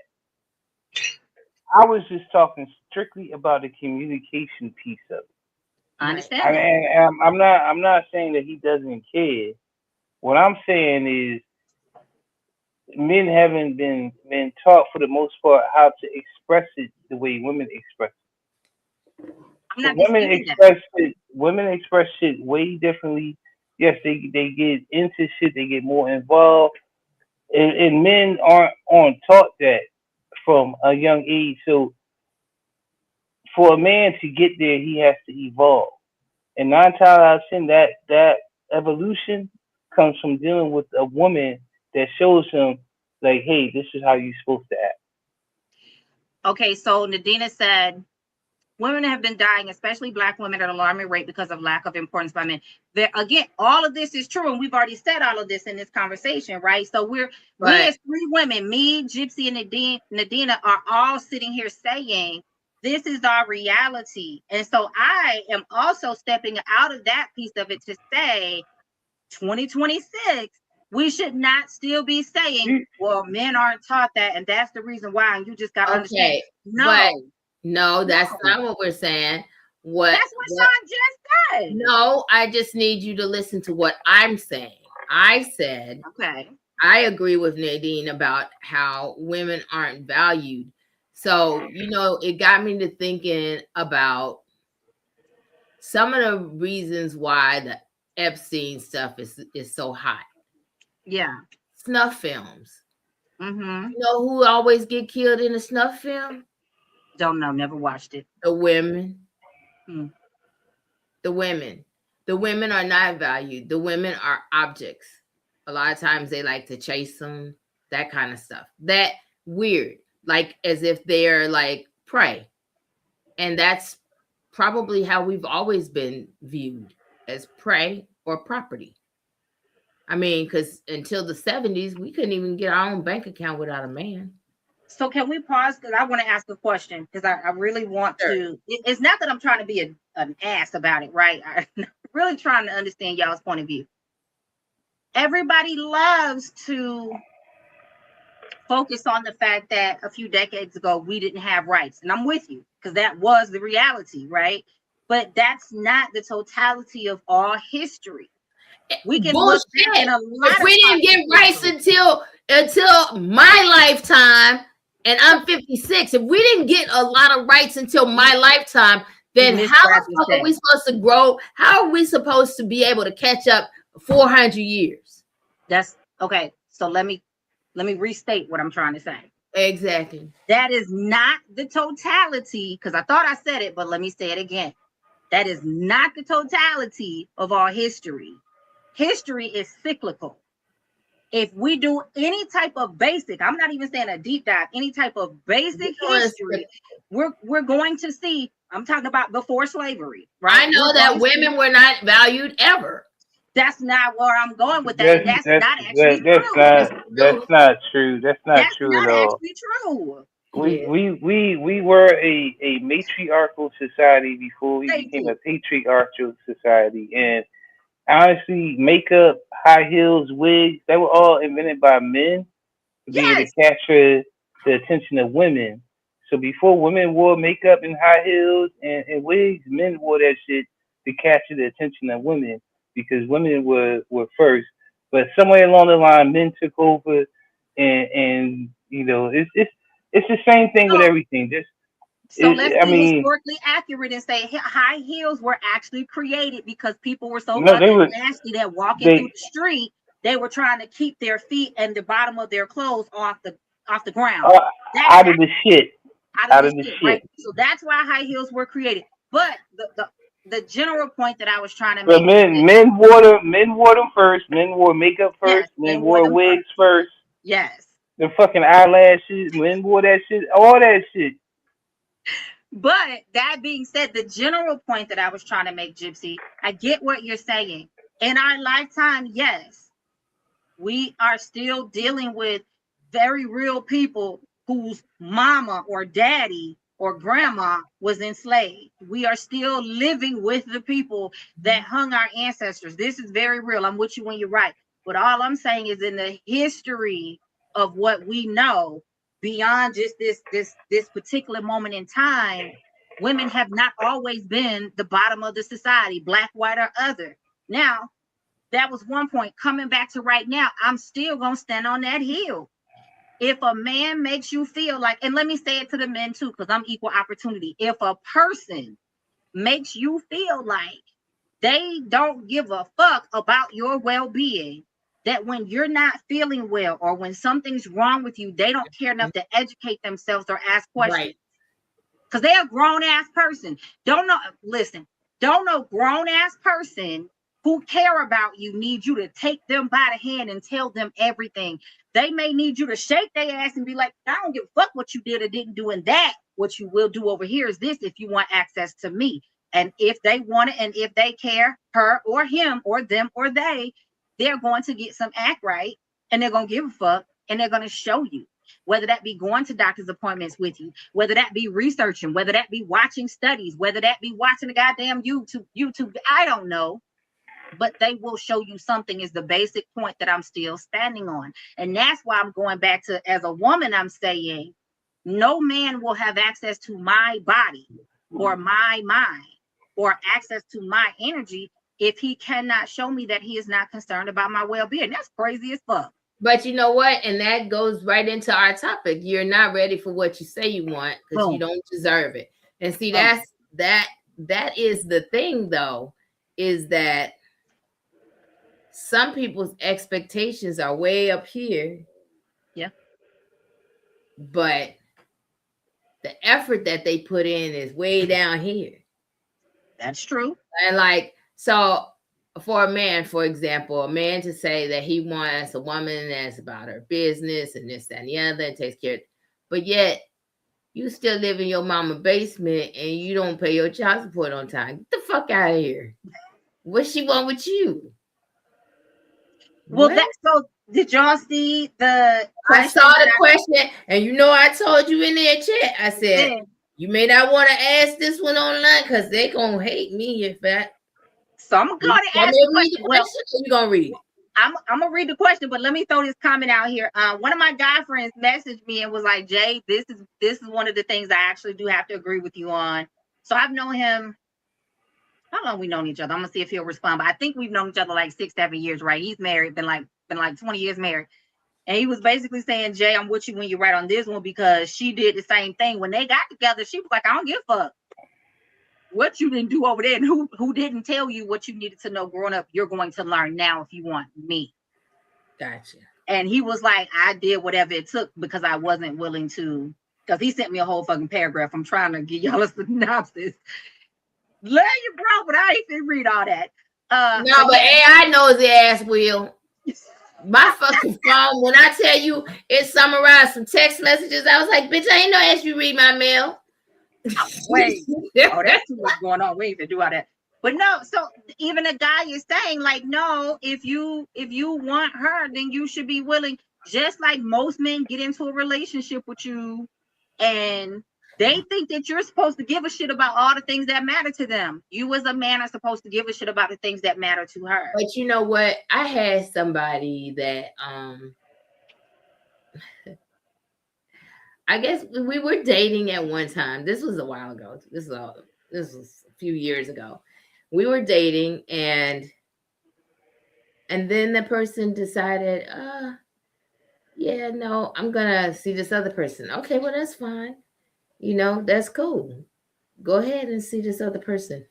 I was just talking strictly about the communication piece of it. I understand. I mean, I'm not saying that he doesn't care. What I'm saying is men haven't been taught for the most part how to express it the way women express it. I'm So not disputing that. Women express shit way differently. Yes, they get into shit, they get more involved. And men aren't taught that from a young age. So for a man to get there he has to evolve. And 9 times out of 10 that evolution comes from dealing with a woman that shows him like, hey, this is how you're supposed to act. Okay, so Nadina said women have been dying, especially Black women, at an alarming rate because of lack of importance by men. Again, all of this is true, and we've already said all of this in this conversation, right? So we as 3 women, me, Gypsy, and Nadina, are all sitting here saying this is our reality. And so I am also stepping out of that piece of it to say 2026, we should not still be saying, well, men aren't taught that, and that's the reason why, and you just got to understand. No, that's not what we're saying. That's what Sean just said. No, I just need you to listen to what I'm saying. I said, okay, I agree with Nadine about how women aren't valued. So, it got me to thinking about some of the reasons why the Epstein stuff is so hot. yeah. Snuff films. Mm-hmm. You know who always get killed in a snuff film? Don't know. Never watched it. The women. Hmm. The women. The women are not valued. The women are objects. A lot of times they like to chase them, that kind of stuff. That weird, like as if they're like prey. And that's probably how we've always been viewed, as prey or property. I mean, because until the 70s, we couldn't even get our own bank account without a man. So can we pause? Because I want to ask a question, because I really want Sure. to. It's not that I'm trying to be an ass about it, right? I'm really trying to understand y'all's point of view. Everybody loves to focus on the fact that a few decades ago we didn't have rights. And I'm with you, because that was the reality, right? But that's not the totality of all history. We can look back in a lot if we didn't get rights until my lifetime, and I'm 56, if we didn't get a lot of rights until my lifetime, then how the fuck are we supposed to grow? How are we supposed to be able to catch up 400 years? That's okay. So let me restate what I'm trying to say. Exactly. That is not the totality, because I thought I said it, but let me say it again. That is not the totality of our history. History is cyclical. If we do any type of basic, I'm not even saying a deep dive, any type of basic history, we're going to see, I'm talking about before slavery, right? I know that women were not valued ever. That's not where I'm going with that. That's not actually true. That's not true. That's not true at all. Actually true. We were a matriarchal society before we became a patriarchal society, and honestly, makeup, high heels, wigs, they were all invented by men to be able to capture the attention of women. So before women wore makeup and high heels and wigs, men wore that shit to capture the attention of women because women were first. But somewhere along the line, men took over, and it's the same thing with everything. Let's be historically accurate and say high heels were actually created because people were so nasty that walking through the street, they were trying to keep their feet and the bottom of their clothes off the ground. Out of the shit. Right? So that's why high heels were created. But the general point that I was trying to make. But men wore them first. Men wore makeup first. Men wore wigs first. Yes. The fucking eyelashes. Men wore that shit. All that shit. But that being said, the general point that I was trying to make, Gypsy, I get what you're saying. In our lifetime, yes, we are still dealing with very real people whose mama or daddy or grandma was enslaved. We are still living with the people that hung our ancestors. This is very real. I'm with you when you're right. But all I'm saying is in the history of what we know, beyond just this particular moment in time, women have not always been the bottom of the society, black, white, or other. Now, that was one point. Coming back to right now, I'm still gonna stand on that hill. If a man makes you feel like, and let me say it to the men too, because I'm equal opportunity. If a person makes you feel like they don't give a fuck about your well-being, that when you're not feeling well or when something's wrong with you, they don't care enough to educate themselves or ask questions. Because they're a grown-ass person. Don't know grown-ass person who care about you need you to take them by the hand and tell them everything. They may need you to shake their ass and be like, I don't give a fuck what you did or didn't do, and that what you will do over here is this if you want access to me. And if they want it, and if they care, her or him or them or they're going to get some act right, and they're going to give a fuck, and they're going to show you. Whether that be going to doctor's appointments with you, whether that be researching, whether that be watching studies, whether that be watching the goddamn YouTube, I don't know. But they will show you something is the basic point that I'm still standing on. And that's why I'm going back to, as a woman, I'm saying, no man will have access to my body or my mind or access to my energy if he cannot show me that he is not concerned about my well-being. That's crazy as fuck. But you know what? And that goes right into our topic. You're not ready for what you say you want because you don't deserve it. And see, that is the thing, though, is that some people's expectations are way up here. Yeah. But the effort that they put in is way down here. That's true. And like, so for a man, for example, a man to say that he wants a woman that's about her business and this, that, and the other, and takes care of it, but yet you still live in your mama's basement and you don't pay your child support on time. Get the fuck out of here. What she want with you? Well, so did y'all see the I saw the question, and you know I told you in their chat, I said, you may not want to ask this one online because they gonna hate me if that. So I'm gonna ask the question. Well, you gonna read it. I'm gonna read the question, but let me throw this comment out here. One of my guy friends messaged me and was like, Jay, this is one of the things I actually do have to agree with you on. So I've known him. How long we known each other? I'm gonna see if he'll respond. But I think we've known each other like 6-7 years, right? He's married, been like 20 years married. And he was basically saying, Jay, I'm with you when you're right on this one, because she did the same thing. When they got together, she was like, I don't give a fuck what you didn't do over there, and who didn't tell you what you needed to know growing up. You're going to learn now if you want me. Gotcha. And he was like, I did whatever it took because I wasn't willing to, because he sent me a whole fucking paragraph. I'm trying to give y'all a synopsis. Love you, bro, but I ain't finna read all that. No, but AI knows the ass will. My fucking phone, when I tell you it summarized some text messages, I was like, bitch, I ain't no ask you read my mail. Wait, oh, that's too much going on. We ain't gonna do all that. But no, so even a guy is saying, like, no, if you want her, then you should be willing. Just like most men get into a relationship with you and they think that you're supposed to give a shit about all the things that matter to them. You as a man are supposed to give a shit about the things that matter to her. But you know what? I had somebody that I guess we were dating at one time. This was a while ago. This was a few years ago. We were dating, and then the person decided, yeah, no, I'm gonna see this other person. Okay, well, that's fine. You know, that's cool. Go ahead and see this other person.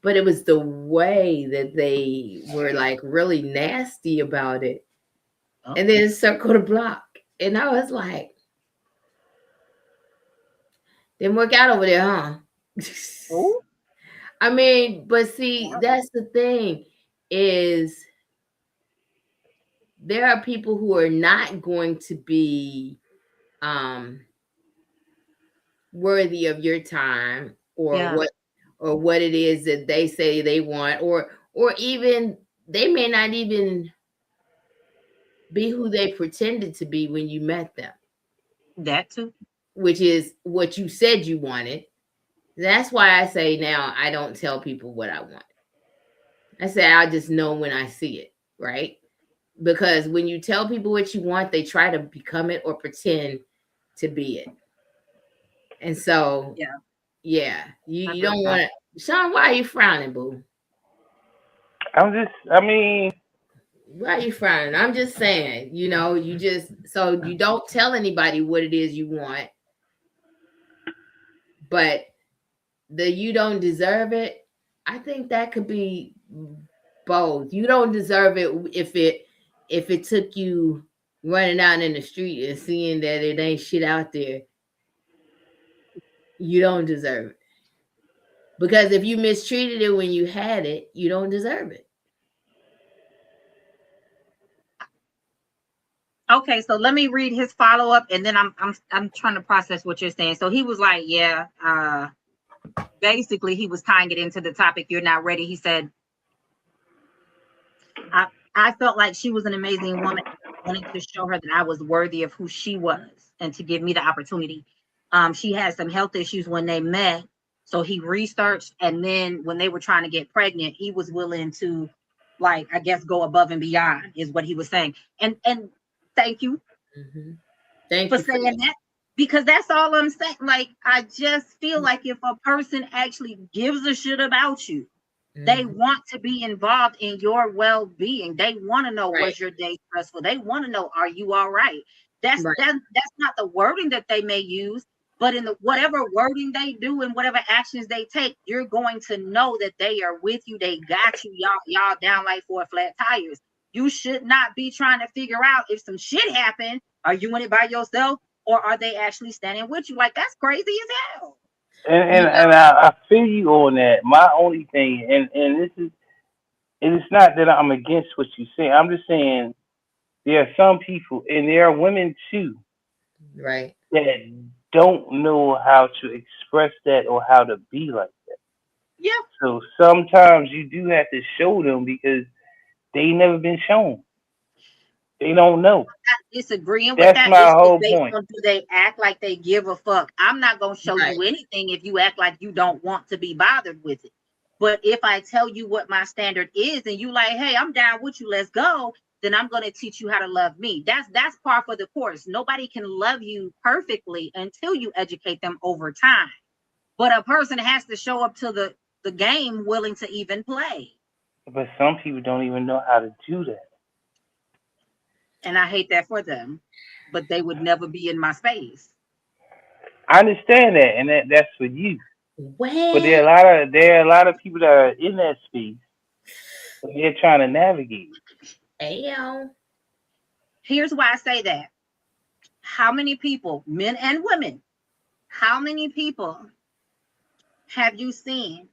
But it was the way that they were like really nasty about it. Oh. And then circle the block. And I was like, didn't work out over there, huh? Oh. I mean, but see, that's the thing is there are people who are not going to be worthy of your time or what it is that they say they want, or even they may not even be who they pretended to be when you met them. That too. Which is what you said you wanted. That's why I say now I don't tell people what I want. I say I just know when I see it, right? Because when you tell people what you want, they try to become it or pretend to be it. And so, yeah, you don't want to. Sean, why are you frowning, boo? Why are you frowning? I'm just saying, you know, you don't tell anybody what it is you want, but you don't deserve it. I think that could be both. You don't deserve it if it took you running out in the street and seeing that it ain't shit out there. You don't deserve it. Because if you mistreated it when you had it, you don't deserve it. Okay, so let me read his follow-up, and then I'm trying to process what you're saying. So he was like, basically he was tying it into the topic, you're not ready. He said, I felt like she was an amazing woman, wanting to show her that I was worthy of who she was and to give me the opportunity. She had some health issues when they met, so he researched, and then when they were trying to get pregnant, he was willing to, like, I guess, go above and beyond, is what he was saying. And thank you. Mm-hmm. Thank for you saying that, Because that's all I'm saying. Like, I just feel like if a person actually gives a shit about you, they want to be involved in your well-being. They want to know, Right. was your day stressful? They want to know, are you all right? That's Right. that's not the wording that they may use, but in the whatever wording they do and whatever actions they take, you're going to know that they are with you. They got you, y'all down like 4 flat tires. You should not be trying to figure out if some shit happened. Are you in it by yourself, or are they actually standing with you? Like, that's crazy as hell. And I feel you on that. My only thing, and this is, and it's not that I'm against what you say. I'm just saying there are some people, and there are women too, Right. that don't know how to express that or how to be like that. Yeah, So sometimes you do have to show them because they never been shown. They don't know. disagreeing with That's that. my It's just whole based point. on, do they act like they give a fuck? I'm not gonna show Right. you anything if you act like you don't want to be bothered with it. But if I tell you what my standard is and you like, hey, I'm down with you, let's go, then I'm gonna teach you how to love me. That's par for the course. Nobody can love you perfectly until you educate them over time. But a person has to show up to the game willing to even play. But some people don't even know how to do that. And I hate that for them. But they would never be in my space. I understand that, and that's for you. But Well, there are a lot of people that are in that space, but they're trying to navigate. ayo. Here's why I say that. How many people, men and women, how many people have you seen?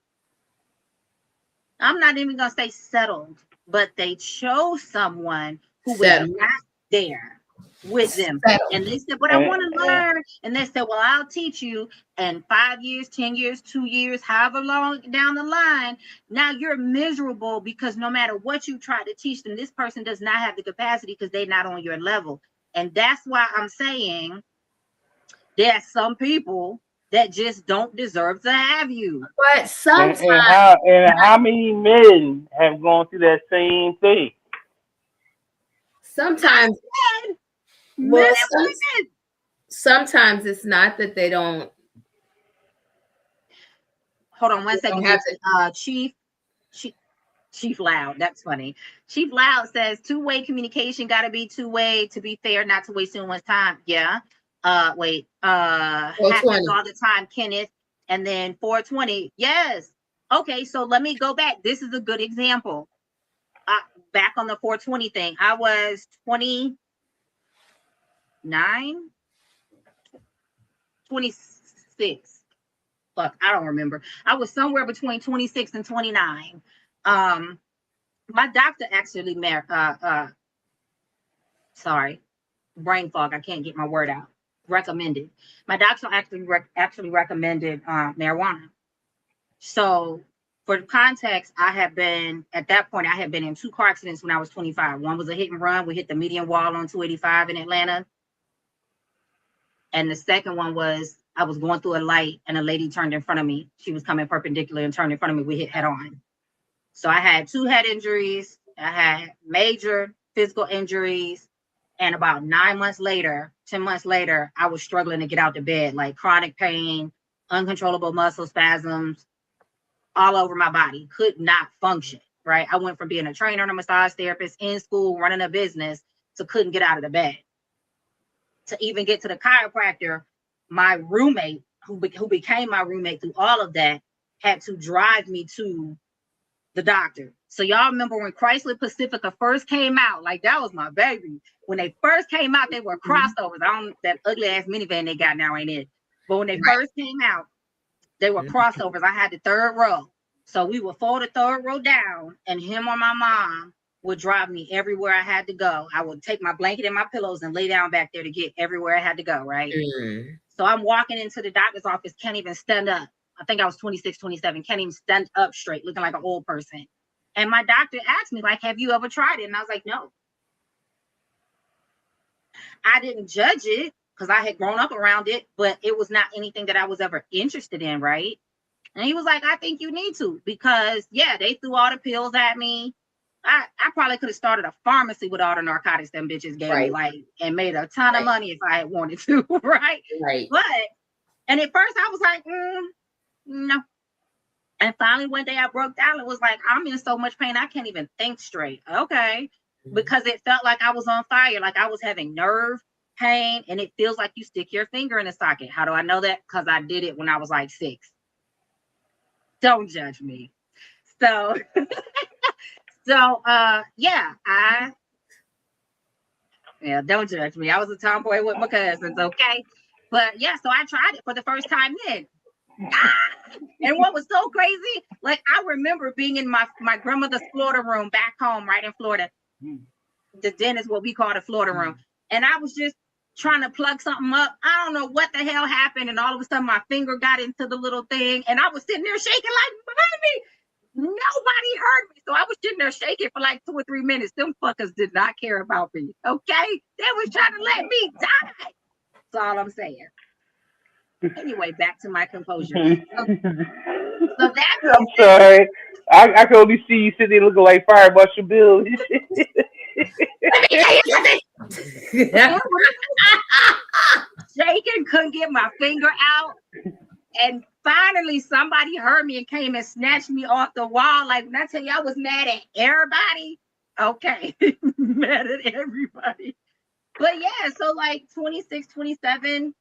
I'm not even going to say settled, but they chose someone who was Settle. not there with them. Settle. And they said, but I And, want to and learn. And they said, well, I'll teach you. And 5 years, 10 years, 2 years, however long down the line, now you're miserable because no matter what you try to teach them, this person does not have the capacity because they're not on your level. And that's why I'm saying there are some people that just don't deserve to have you. But sometimes, how many men have gone through that same thing? I sometimes, said men well, and women. sometimes it's not that Hold on one they don't second, have Gypsy. to. Chief Loud. That's funny. Chief Loud says two-way communication got to be two-way to be fair, not to waste anyone's time. Yeah. Wait. Happens 420. all the time, Kenneth. And then 420. Yes. Okay. So let me go back. This is a good example. Back on the 420 thing. I was 29, 26. Fuck, I don't remember. I was somewhere between 26 and 29. My doctor actually sorry, brain fog. I can't get my word out. Recommended. My doctor actually recommended marijuana. So for context, I had been at that point. I had been in 2 car accidents when I was 25. One was a hit and run. We hit the median wall on 285 in Atlanta, and the second one was I was going through a light and a lady turned in front of me. She was coming perpendicular and turned in front of me. We hit head on. So I had 2 head injuries. I had major physical injuries. And about 9 months later, 10 months later, I was struggling to get out of bed, like chronic pain, uncontrollable muscle spasms all over my body, could not function, right? I went from being a trainer and a massage therapist in school, running a business, to couldn't get out of the bed. To even get to the chiropractor, my roommate, who became my roommate through all of that, had to drive me to the doctor. So y'all remember when Chrysler Pacifica first came out? Like, that was my baby. When they first came out, they were crossovers. I don't, that ugly ass minivan they got now ain't it. But when they first came out, they were crossovers. I had the 3rd row. So we would fold the 3rd row down, and him or my mom would drive me everywhere I had to go. I would take my blanket and my pillows and lay down back there to get everywhere I had to go, right? So I'm walking into the doctor's office, can't even stand up. I think I was 26, 27, can't even stand up straight, looking like an old person. And my doctor asked me, like, have you ever tried it? And I was like, no. I didn't judge it because I had grown up around it, but it was not anything that I was ever interested in, right? And he was like, I think you need to, because, yeah, they threw all the pills at me. I probably could have started a pharmacy with all the narcotics them bitches gave me, Right. like, and made a ton of Right. money if I had wanted to, right? Right. But, and at first I was like, no. And finally one day I broke down and was like, I'm in so much pain, I can't even think straight. Okay. Because it felt like I was on fire, like I was having nerve pain, and it feels like you stick your finger in a socket. How do I know that? Because I did it when I was like 6. Don't judge me. So, don't judge me. I was a tomboy with my cousins, okay? But yeah, so I tried it for the first time then. And what was so crazy, like I remember being in my grandmother's Florida room back home, right in Florida. The den is what we call the Florida room. And I was just trying to plug something up. I don't know what the hell happened. And all of a sudden my finger got into the little thing. And I was sitting there shaking like, mommy, nobody heard me. So I was sitting there shaking for like 2 or 3 minutes. Them fuckers did not care about me. Okay. They was trying to let me die. That's all I'm saying. Anyway, back to my composure. So that I'm sorry. I can only see you sitting there looking like Fire Marshal Bill. shaking, couldn't get my finger out. And finally somebody heard me and came and snatched me off the wall. Like when I tell you I was mad at everybody. Okay. Mad at everybody. But yeah, so like 26, 27,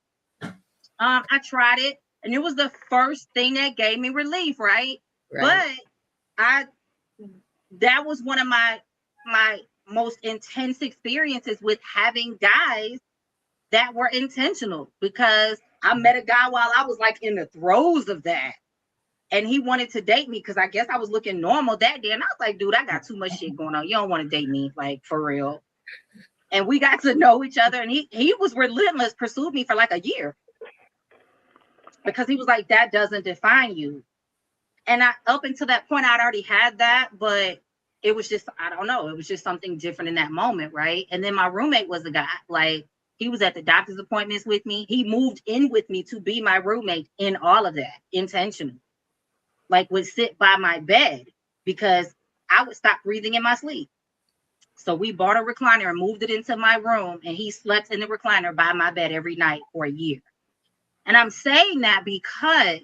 I tried it and it was the first thing that gave me relief, right? But that was one of my most intense experiences with having guys that were intentional, because I met a guy while I was like in the throes of that. And he wanted to date me because I guess I was looking normal that day. And I was like, dude, I got too much shit going on. You don't want to date me, like for real. And we got to know each other. And he was relentless, pursued me for like a year. Because he was like, that doesn't define you. And up until that point, I'd already had that, but it was just, I don't know. It was just something different in that moment, right? And then my roommate was a guy, like, he was at the doctor's appointments with me. He moved in with me to be my roommate in all of that, intentional. Like, would sit by my bed because I would stop breathing in my sleep. So we bought a recliner and moved it into my room, and he slept in the recliner by my bed every night for a year. And I'm saying that because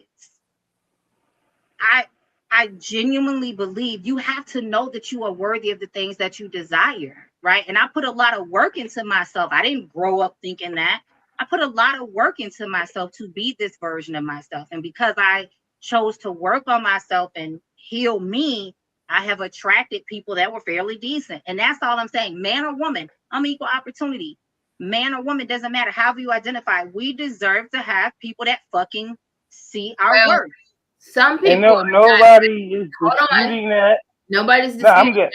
I genuinely believe you have to know that you are worthy of the things that you desire, right? And I put a lot of work into myself. I didn't grow up thinking that. I put a lot of work into myself to be this version of myself. And because I chose to work on myself and heal me, I have attracted people that were fairly decent. And that's all I'm saying. Man or woman, I'm equal opportunity. Man or woman, doesn't matter. However you identify, we deserve to have people that fucking see our work. Some people. And nobody is disputing that. Nobody's disputing I'm good.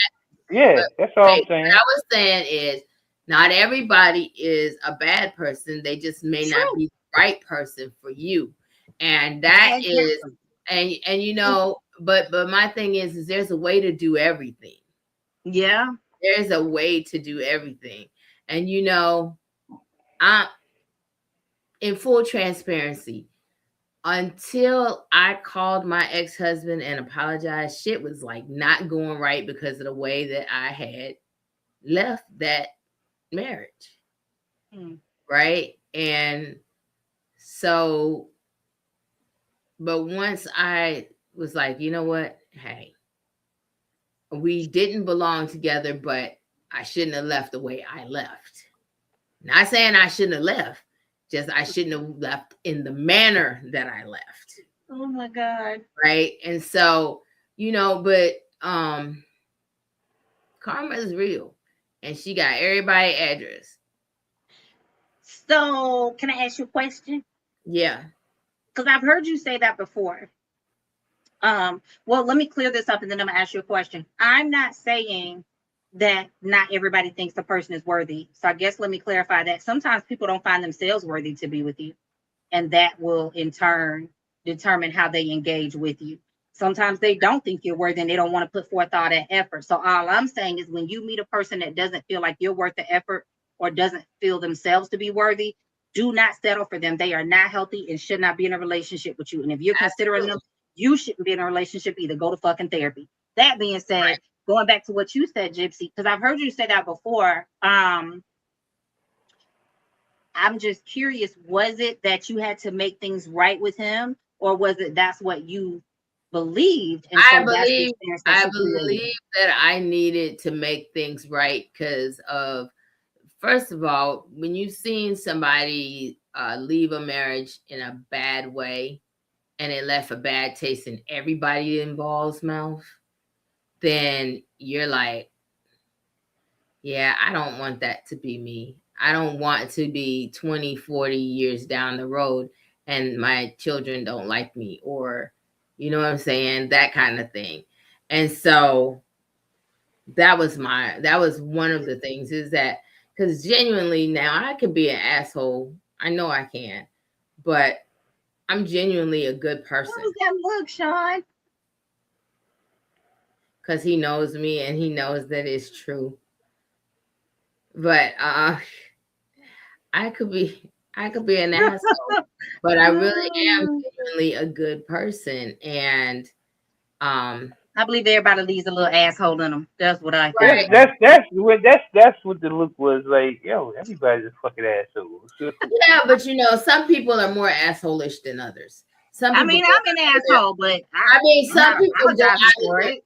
Yeah, that's all I'm saying. What I was saying is, not everybody is a bad person. They just may not be the right person for you, and that is, and you know, but my thing is there's a way to do everything. Yeah, there's a way to do everything, and you know, I'm in full transparency. Until I called my ex-husband and apologized, shit was like not going right because of the way that I had left that marriage. Right. And so, but once I was like, you know what? Hey, we didn't belong together, but I shouldn't have left the way I left. Not saying I shouldn't have left. Just I shouldn't have left in the manner that I left. Oh my God. Right. And so, you know, but karma is real. And she got everybody's address. So can I ask you a question? Yeah. Because I've heard you say that before. Well, let me clear this up and then I'm gonna ask you a question. I'm not saying that not everybody thinks the person is worthy. So I guess let me clarify that. Sometimes people don't find themselves worthy to be with you. And that will in turn determine how they engage with you. Sometimes they don't think you're worthy and they don't want to put forth all that effort. So all I'm saying is when you meet a person that doesn't feel like you're worth the effort or doesn't feel themselves to be worthy, do not settle for them. They are not healthy and should not be in a relationship with you. And if you're considering them, you shouldn't be in a relationship either. Go to fucking therapy. That being said, going back to what you said, Gypsy, because I've heard you say that before. I'm just curious, was it that you had to make things right with him, or was it that's what you believed, and so that's the experience that I you created? believe that I needed to make things right because of, first of all, when you've seen somebody leave a marriage in a bad way and it left a bad taste in everybody involved's mouth, then you're like, yeah, I don't want that to be me. I don't want to be 20, 40 years down the road and my children don't like me, or, you know what I'm saying? That kind of thing. And so that was one of the things, is that, because genuinely now I could be an asshole. I know I can, but I'm genuinely a good person. What was that look, Sean? Because he knows me and he knows that it's true. But I could be an asshole, but I really am genuinely a good person. And I believe everybody leaves a little asshole in them. That's what I think. Right. That's what the look was like. Yo, everybody's a fucking asshole. Yeah, but you know, some people are more assholish than others. Some I people mean, I'm an asshole, but some people go out for of it.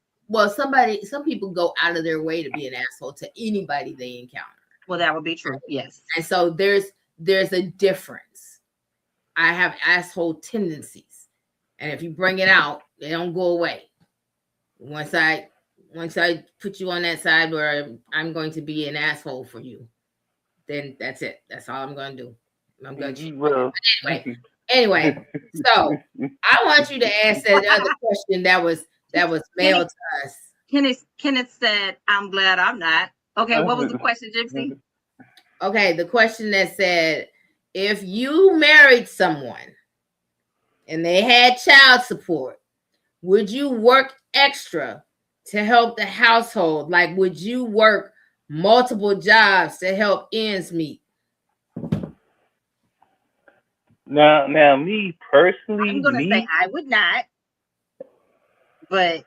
some people go out of their way to be an asshole to anybody they encounter. Well, that would be true. Yes. And so there's a difference. I have asshole tendencies, and if you bring it out, they don't go away. Once I put you on that side where I'm going to be an asshole for you, then that's it. That's all I'm going to do. I'm going to. Well, anyway. So I want you to ask that other question that was mailed to us. Kenneth said, "I'm glad I'm not." Okay, what was the question, Gypsy? Okay, the question that said, if you married someone and they had child support, would you work extra to help the household? Like, would you work multiple jobs to help ends meet? Now, me personally, I'm gonna say I would not, but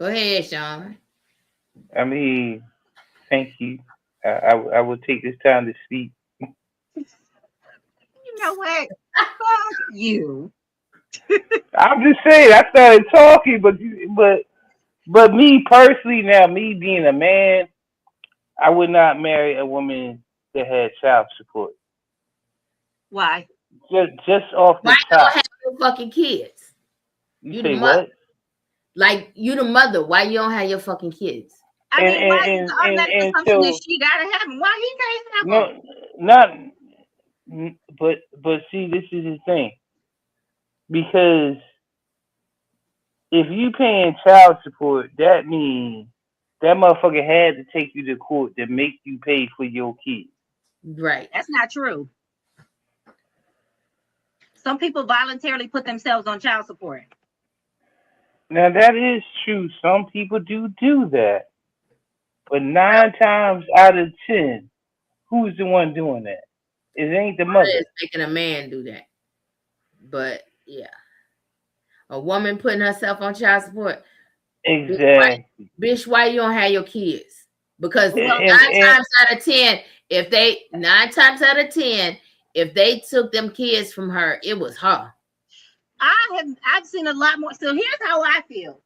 go ahead, Sean. I mean, thank you. I will take this time to speak. You know what? Fuck you. I'm just saying. I started talking, but me personally, now me being a man, I would not marry a woman that had child support. Why? Just off the Why top. don't have your fucking kids? You say what? Like, you the mother. Why you don't have your fucking kids? I mean, why is the automatic assumption that she gotta have them? Why he can't have them? No, not. But see, this is the thing. Because if you paying child support, that means that motherfucker had to take you to court to make you pay for your kids. Right. That's not true. Some people voluntarily put themselves on child support. Now that is true. Some people do that. But 9 times out of 10, who's the one doing that? It ain't the mother. It's making a man do that. But yeah, a woman putting herself on child support. Exactly. Bitch, why you don't have your kids? Because 9 times out of 10, if they took them kids from her, it was her. I've seen a lot more. So here's how I feel.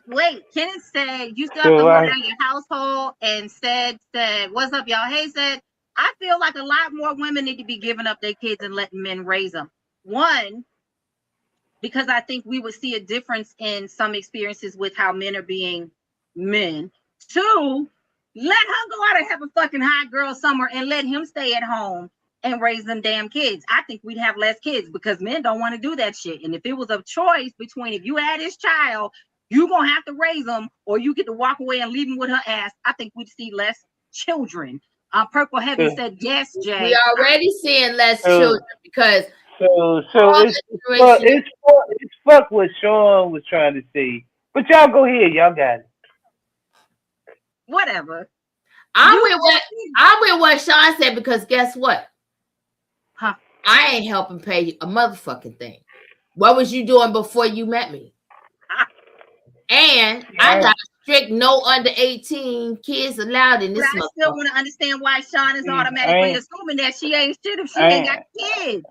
Wait, Kenneth said you still have to hold down your household, and said, what's up, y'all? Hey, said, I feel like a lot more women need to be giving up their kids and letting men raise them. One, because I think we would see a difference in some experiences with how men are being men. Two, let her go out and have a fucking hot girl summer and let him stay at home and raise them damn kids. I think we'd have less kids because men don't want to do that shit. And if it was a choice between if you had this child, you're going to have to raise them, or you get to walk away and leave them with her ass, I think we'd see less children. Purple Heaven said, yes, Jay. We already seeing less children because So it's fuck what Sean was trying to say. But y'all go ahead, y'all got it. Whatever. I'm with what Sean said, because guess what? Huh? I ain't helping pay a motherfucking thing. What was you doing before you met me? And I got strict no under 18 kids allowed in But this I still motherfucker. want to understand why Sean is See, automatically assuming that she ain't shit if she I ain't got ain't, kids.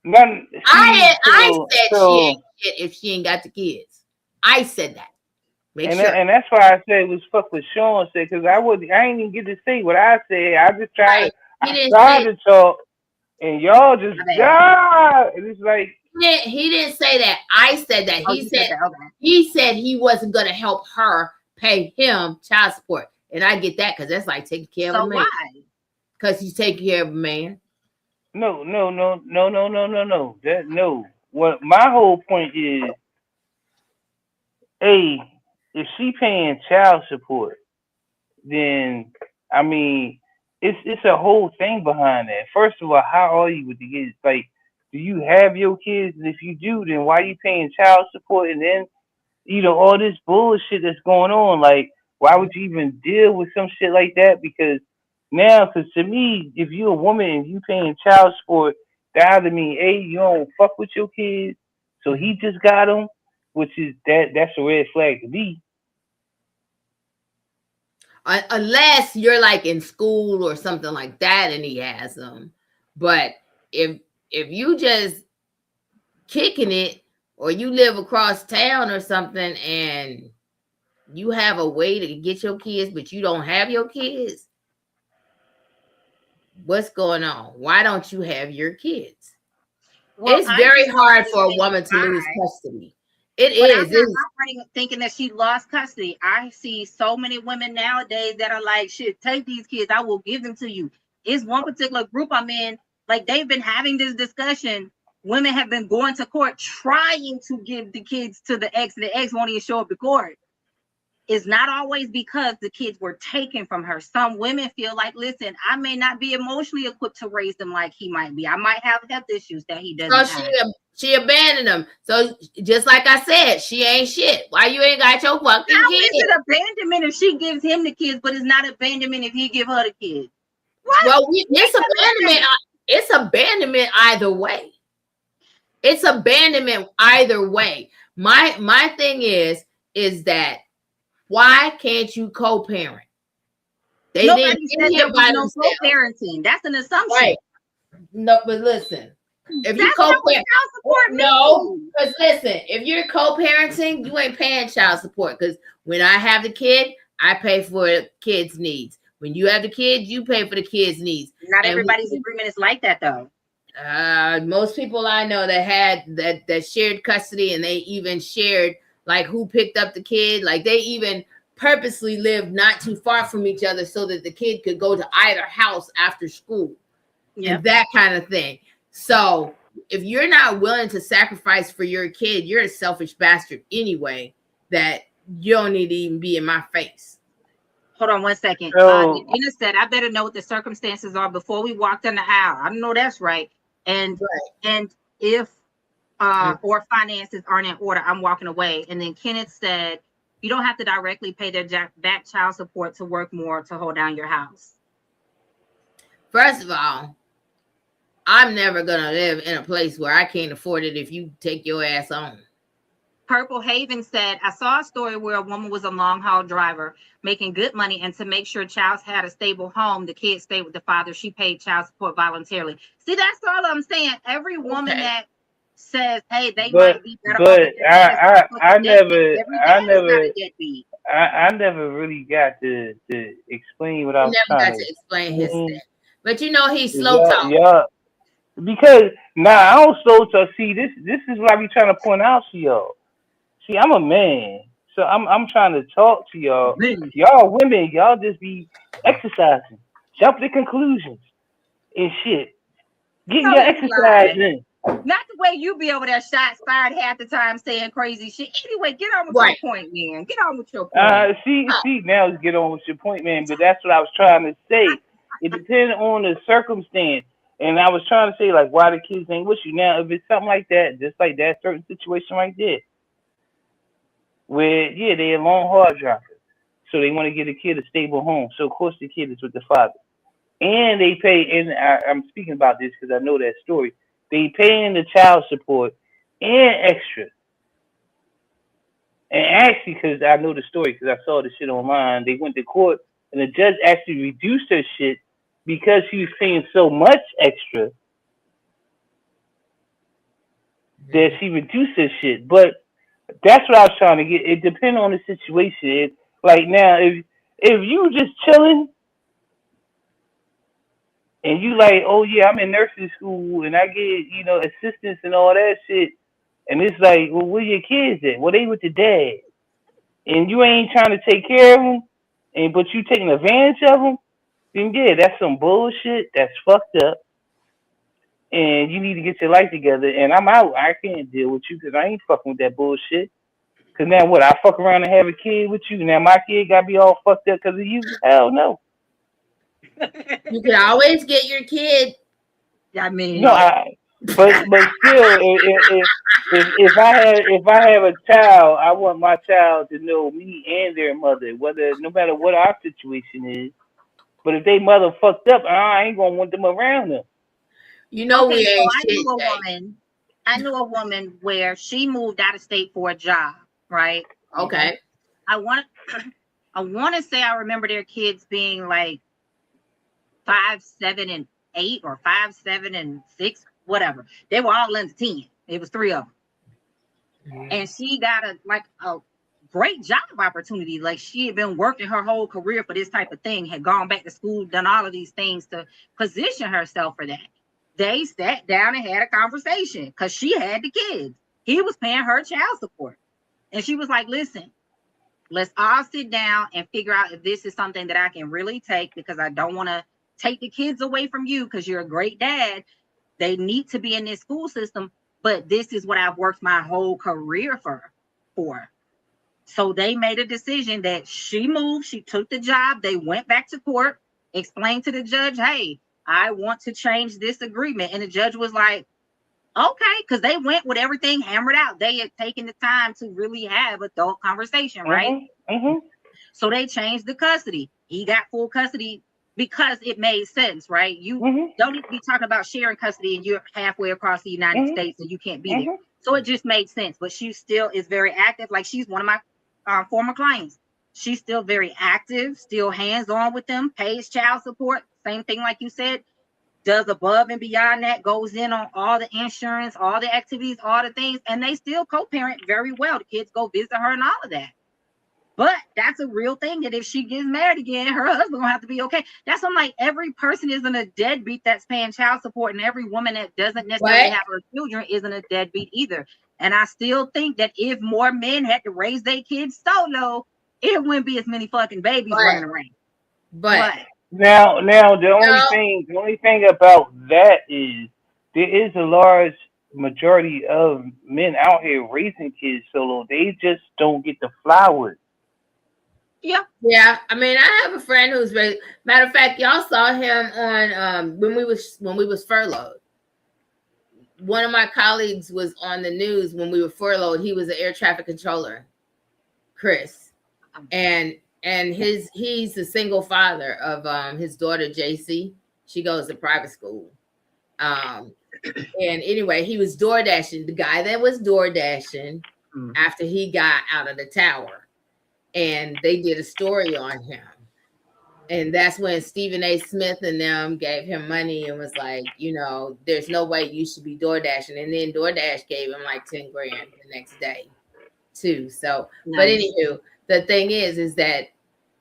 none, see, I said she ain't so, shit if she ain't got the kids. I said that. Make and sure. and that's why I said it was fuck what Sean said, because I ain't even get to say what I said. Right. He I didn't tried say to talk, and y'all just, My bad. and it's like, he didn't say that. I said that. Oh, you said that. Okay. He said he wasn't gonna help her pay him child support. And I get that because that's like taking care of So a man. why? Because he's taking care of a man. no, no, no, no, no, no, no, no, that, no. What my whole point is, A, if she paying child support, then I mean, it's a whole thing behind that. First of all, how are you with the kids? Like, do you have your kids? And if you do, then why are you paying child support? And then all this bullshit that's going on. Like, why would you even deal with some shit like that? Because now, because to me, if you're a woman and you paying child support, that either mean A, you don't fuck with your kids, so he just got them, which is that's a red flag to me. Unless you're like in school or something like that and he has them. But if you just kicking it or you live across town or something and you have a way to get your kids but you don't have your kids, what's going on? Why don't you have your kids? Well, It's I very just don't hard for a understand woman to lose why. custody. It But I'm is. not It's operating thinking that she lost custody. I see so many women nowadays that are like, shit, take these kids. I will give them to you. It's one particular group I'm in. Like they've been having this discussion. Women have been going to court trying to give the kids to the ex, and the ex won't even show up to court. It's not always because the kids were taken from her. Some women feel like, listen, I may not be emotionally equipped to raise them like he might be. I might have health issues that he so doesn't have. she abandoned them. So just like I said, she ain't shit. Why you ain't got your fucking How is kids? it abandonment if she gives him the kids, but it's not abandonment if he give her the kids? What? Well, it's abandonment. It's abandonment either way. It's abandonment either way. My thing is that why can't you co-parent? They didn't Nobody get said here there was by no themselves, co-parenting. That's an assumption. right? No, but listen, if you That's not what co-parent, child support no, means. because listen, if you're co-parenting, you ain't paying child support. Because when I have the kid, I pay for the kid's needs. When you have the kid, you pay for the kid's needs. Not And everybody's agreement is like that, though. most people I know that had that shared custody, and they even shared like who picked up the kid. Like they even purposely lived not too far from each other so that the kid could go to either house after school and that kind of thing. So if you're not willing to sacrifice for your kid, you're a selfish bastard anyway. That you don't need to even be in my face. Hold on one second. So, Nina said, I better know what the circumstances are before we walk down the aisle. I know that's right. And if or finances aren't in order, I'm walking away. And then Kenneth said, you don't have to directly pay their back child support to work more to hold down your house. First of all, I'm never gonna live in a place where I can't afford it if you take your ass on. Purple Haven said, I saw a story where a woman was a long haul driver making good money, and to make sure child had a stable home, the kids stayed with the father. She paid child support voluntarily. See, that's all I'm saying. Every woman that says, hey, they might be better off if I never, every dad is not a deadbeat. I never really got to explain what I He was never trying got to to explain his explain. thing. But you know he's slow talk. Yeah, because I don't slow talk. See, this is what I be trying to point out to y'all. See, I'm a man, so I'm trying to talk to y'all. Y'all women, y'all just be exercising, jump to conclusions and shit. Getting So your you exercise in. Not the way you be over there shots fired half the time saying crazy shit. Anyway, get on with your point, man. Get on with your point. See, now let's get on with your point, man. But that's what I was trying to say. It depends on the circumstance. And I was trying to say, like, why the kids ain't with you. Now, if it's something like that, just like that certain situation right there, where, yeah, they're long hard drivers. So they want to get a kid a stable home. So, of course, the kid is with the father. And they pay, and I'm speaking about this because I know that story. They pay in the child support and extra. And actually, because I know the story, because I saw the shit online, they went to court, and the judge actually reduced her shit because she was paying so much extra that she reduced her shit. But that's what I was trying to get. It depends on the situation. Like now, if you just chilling and you like, oh yeah, I'm in nursing school and I get assistance and all that shit, and it's like, well, where your kids at? Well, they with the dad, and you ain't trying to take care of them, and but you taking advantage of them. Then yeah, that's some bullshit. That's fucked up, and you need to get your life together. And I'm out. I can't deal with you because I ain't fucking with that bullshit. Cause now what? I fuck around and have a kid with you. Now my kid gotta be all fucked up because of you? Hell no. You can always get your kid. I mean, No, but still, if I have a child, I want my child to know me and their mother, whether no matter what our situation is. But if they mother fucked up, I ain't gonna want them around them. You know okay, we so ain't I shit, knew a Jay. woman. I knew a woman where she moved out of state for a job, right? Okay. I want I want to say I remember their kids being like 5, 7, and 8, or 5, 7, and 6, whatever. They were all under 10. It was 3 of them. And she got a great job opportunity. Like she had been working her whole career for this type of thing, had gone back to school, done all of these things to position herself for that. They sat down and had a conversation because she had the kids. He was paying her child support. And she was like, listen, let's all sit down and figure out if this is something that I can really take, because I don't want to take the kids away from you because you're a great dad. They need to be in this school system, but this is what I've worked my whole career for. So they made a decision that she moved, she took the job, they went back to court, explained to the judge, hey, I want to change this agreement. And the judge was like, okay, because they went with everything hammered out. They had taken the time to really have adult conversation, right? So they changed the custody. He got full custody because it made sense, right? You don't need to be talking about sharing custody and you're halfway across the United States and you can't be there. So it just made sense. But she still is very active. Like she's one of my former clients. She's still very active, still hands-on with them, pays child support. Same thing like you said, does above and beyond that, goes in on all the insurance, all the activities, all the things, and they still co-parent very well. The kids go visit her and all of that. But that's a real thing that if she gets married again, her husband gonna have to be okay. That's what I'm like, every person isn't a deadbeat that's paying child support, and every woman that doesn't necessarily have her children isn't a deadbeat either. And I still think that if more men had to raise their kids solo, it wouldn't be as many fucking babies running around. But now the only thing about that is there is a large majority of men out here raising kids solo. They just don't get the flowers. Yeah. I mean, I have a friend who's raised. Matter of fact, y'all saw him on when we was furloughed. One of my colleagues was on the news when we were furloughed. He was an air traffic controller, Chris, and he's the single father of his daughter JC. She goes to private school. And anyway, he was door dashing. The guy that was door dashing after he got out of the tower, and they did a story on him. And that's when Stephen A. Smith and them gave him money and was like, there's no way you should be door dashing. And then DoorDash gave him like 10 grand the next day too. So, but anywho, the thing is that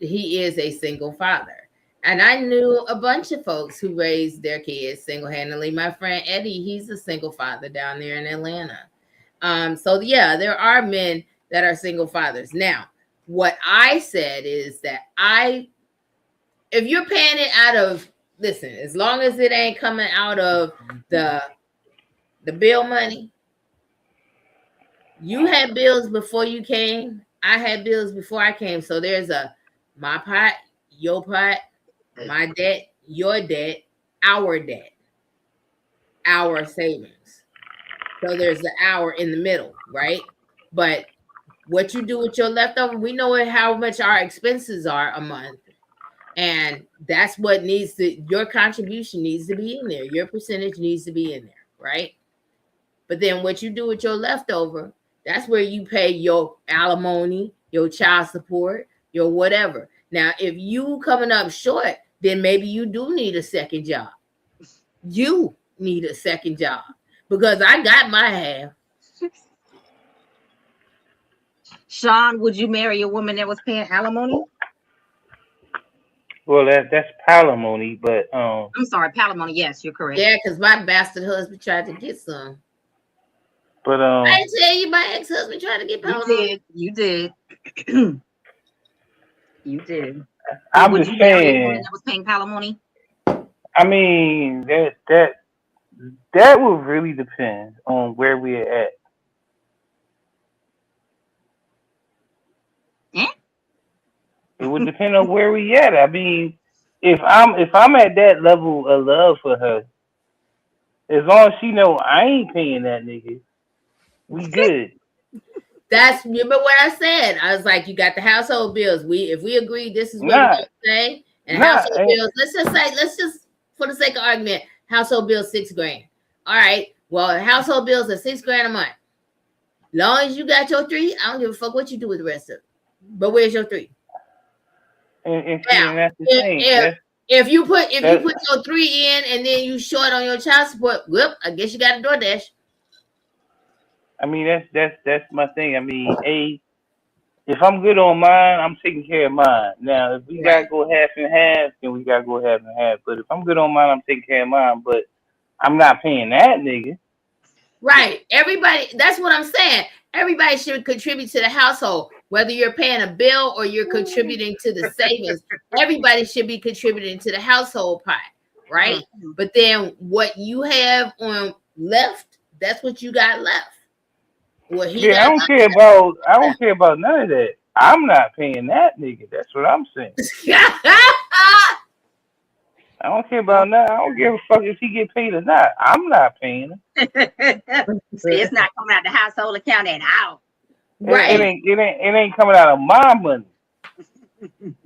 he is a single father. And I knew a bunch of folks who raised their kids single-handedly. My friend Eddie, he's a single father down there in Atlanta. So yeah, there are men that are single fathers. Now, what I said is that if you're paying it out of, listen, as long as it ain't coming out of the bill money, you had bills before you came. I had bills before I came. So there's a my pot, your pot, my debt, your debt, our savings. So there's the hour in the middle, right? But what you do with your leftover, we know how much our expenses are a month. And that's what your contribution needs to be in there. Your percentage needs to be in there, right? But then what you do with your leftover, That's where you pay your alimony, your child support, your whatever. Now, if you coming up short, then maybe you do need a second job. You need a second job because I got my half. Sean, would you marry a woman that was paying alimony? Well, that's palimony, but I'm sorry, palimony. Yes, you're correct. Yeah, because my bastard husband tried to get some. but I tell you, my ex-husband tried to get You palimony. did. You did. I'm Would just you marry a woman saying. that was paying palimony? I mean, that would really depend on where we're at. Eh? It would depend on where we at. I mean, if I'm at that level of love for her, as long as she know I ain't paying that nigga, we good. That's remember what I said. I was like, you got the household bills. If we agree this is what we're Nah, gonna say, and nah. household bills, let's just for the sake of argument, household bills $6,000. All right. Well, household bills are $6,000 a month. Long as you got your 3, I don't give a fuck what you do with the rest of it. But where's your 3? And Now, that's the thing. if you put your 3 in and then you short on your child support, well, I guess you got a DoorDash. I mean, that's my thing. I mean, if I'm good on mine, I'm taking care of mine. Now, if we gotta go half and half, then we gotta go half and half. But if I'm good on mine, I'm taking care of mine. But I'm not paying that nigga. Right. Everybody, that's what I'm saying. Everybody should contribute to the household, whether you're paying a bill or you're contributing to the savings. Everybody should be contributing to the household pot, right? Mm-hmm. But then what you have on left, that's what you got left. I don't care about none of that. I'm not paying that nigga. That's what I'm saying. I don't care about that. I don't give a fuck if he get paid or not. I'm not paying him. See, it's not coming out the household account at all. Right. It ain't coming out of my money.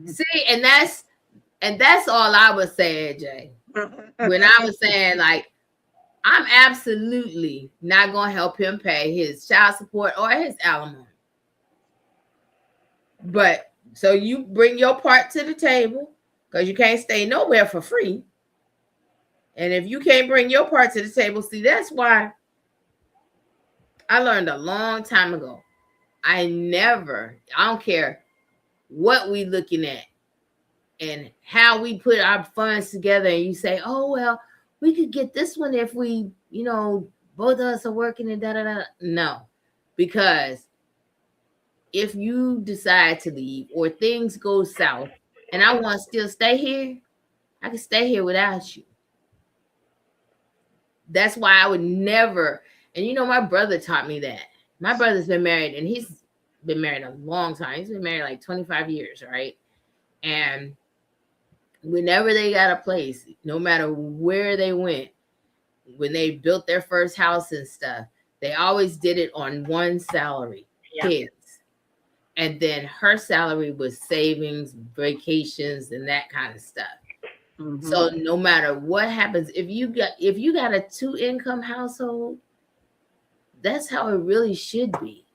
See, and that's all I was saying, Jay. When I was saying, like, I'm absolutely not going to help him pay his child support or his alimony. But so you bring your part to the table because you can't stay nowhere for free. And if you can't bring your part to the table, see, that's why I learned a long time ago. I don't care what we looking at and how we put our funds together. And you say, oh, well, we could get this one if we, both of us are working and da-da-da. No, because if you decide to leave or things go south and I want to still stay here, I can stay here without you. That's why I would never, and my brother taught me that. My brother's been married and he's been married a long time. He's been married like 25 years, right? And whenever they got a place, no matter where they went, when they built their first house and stuff, they always did it on one salary, kids. And then her salary was savings, vacations, and that kind of stuff. Mm-hmm. So no matter what happens, if you got a 2-income household, that's how it really should be.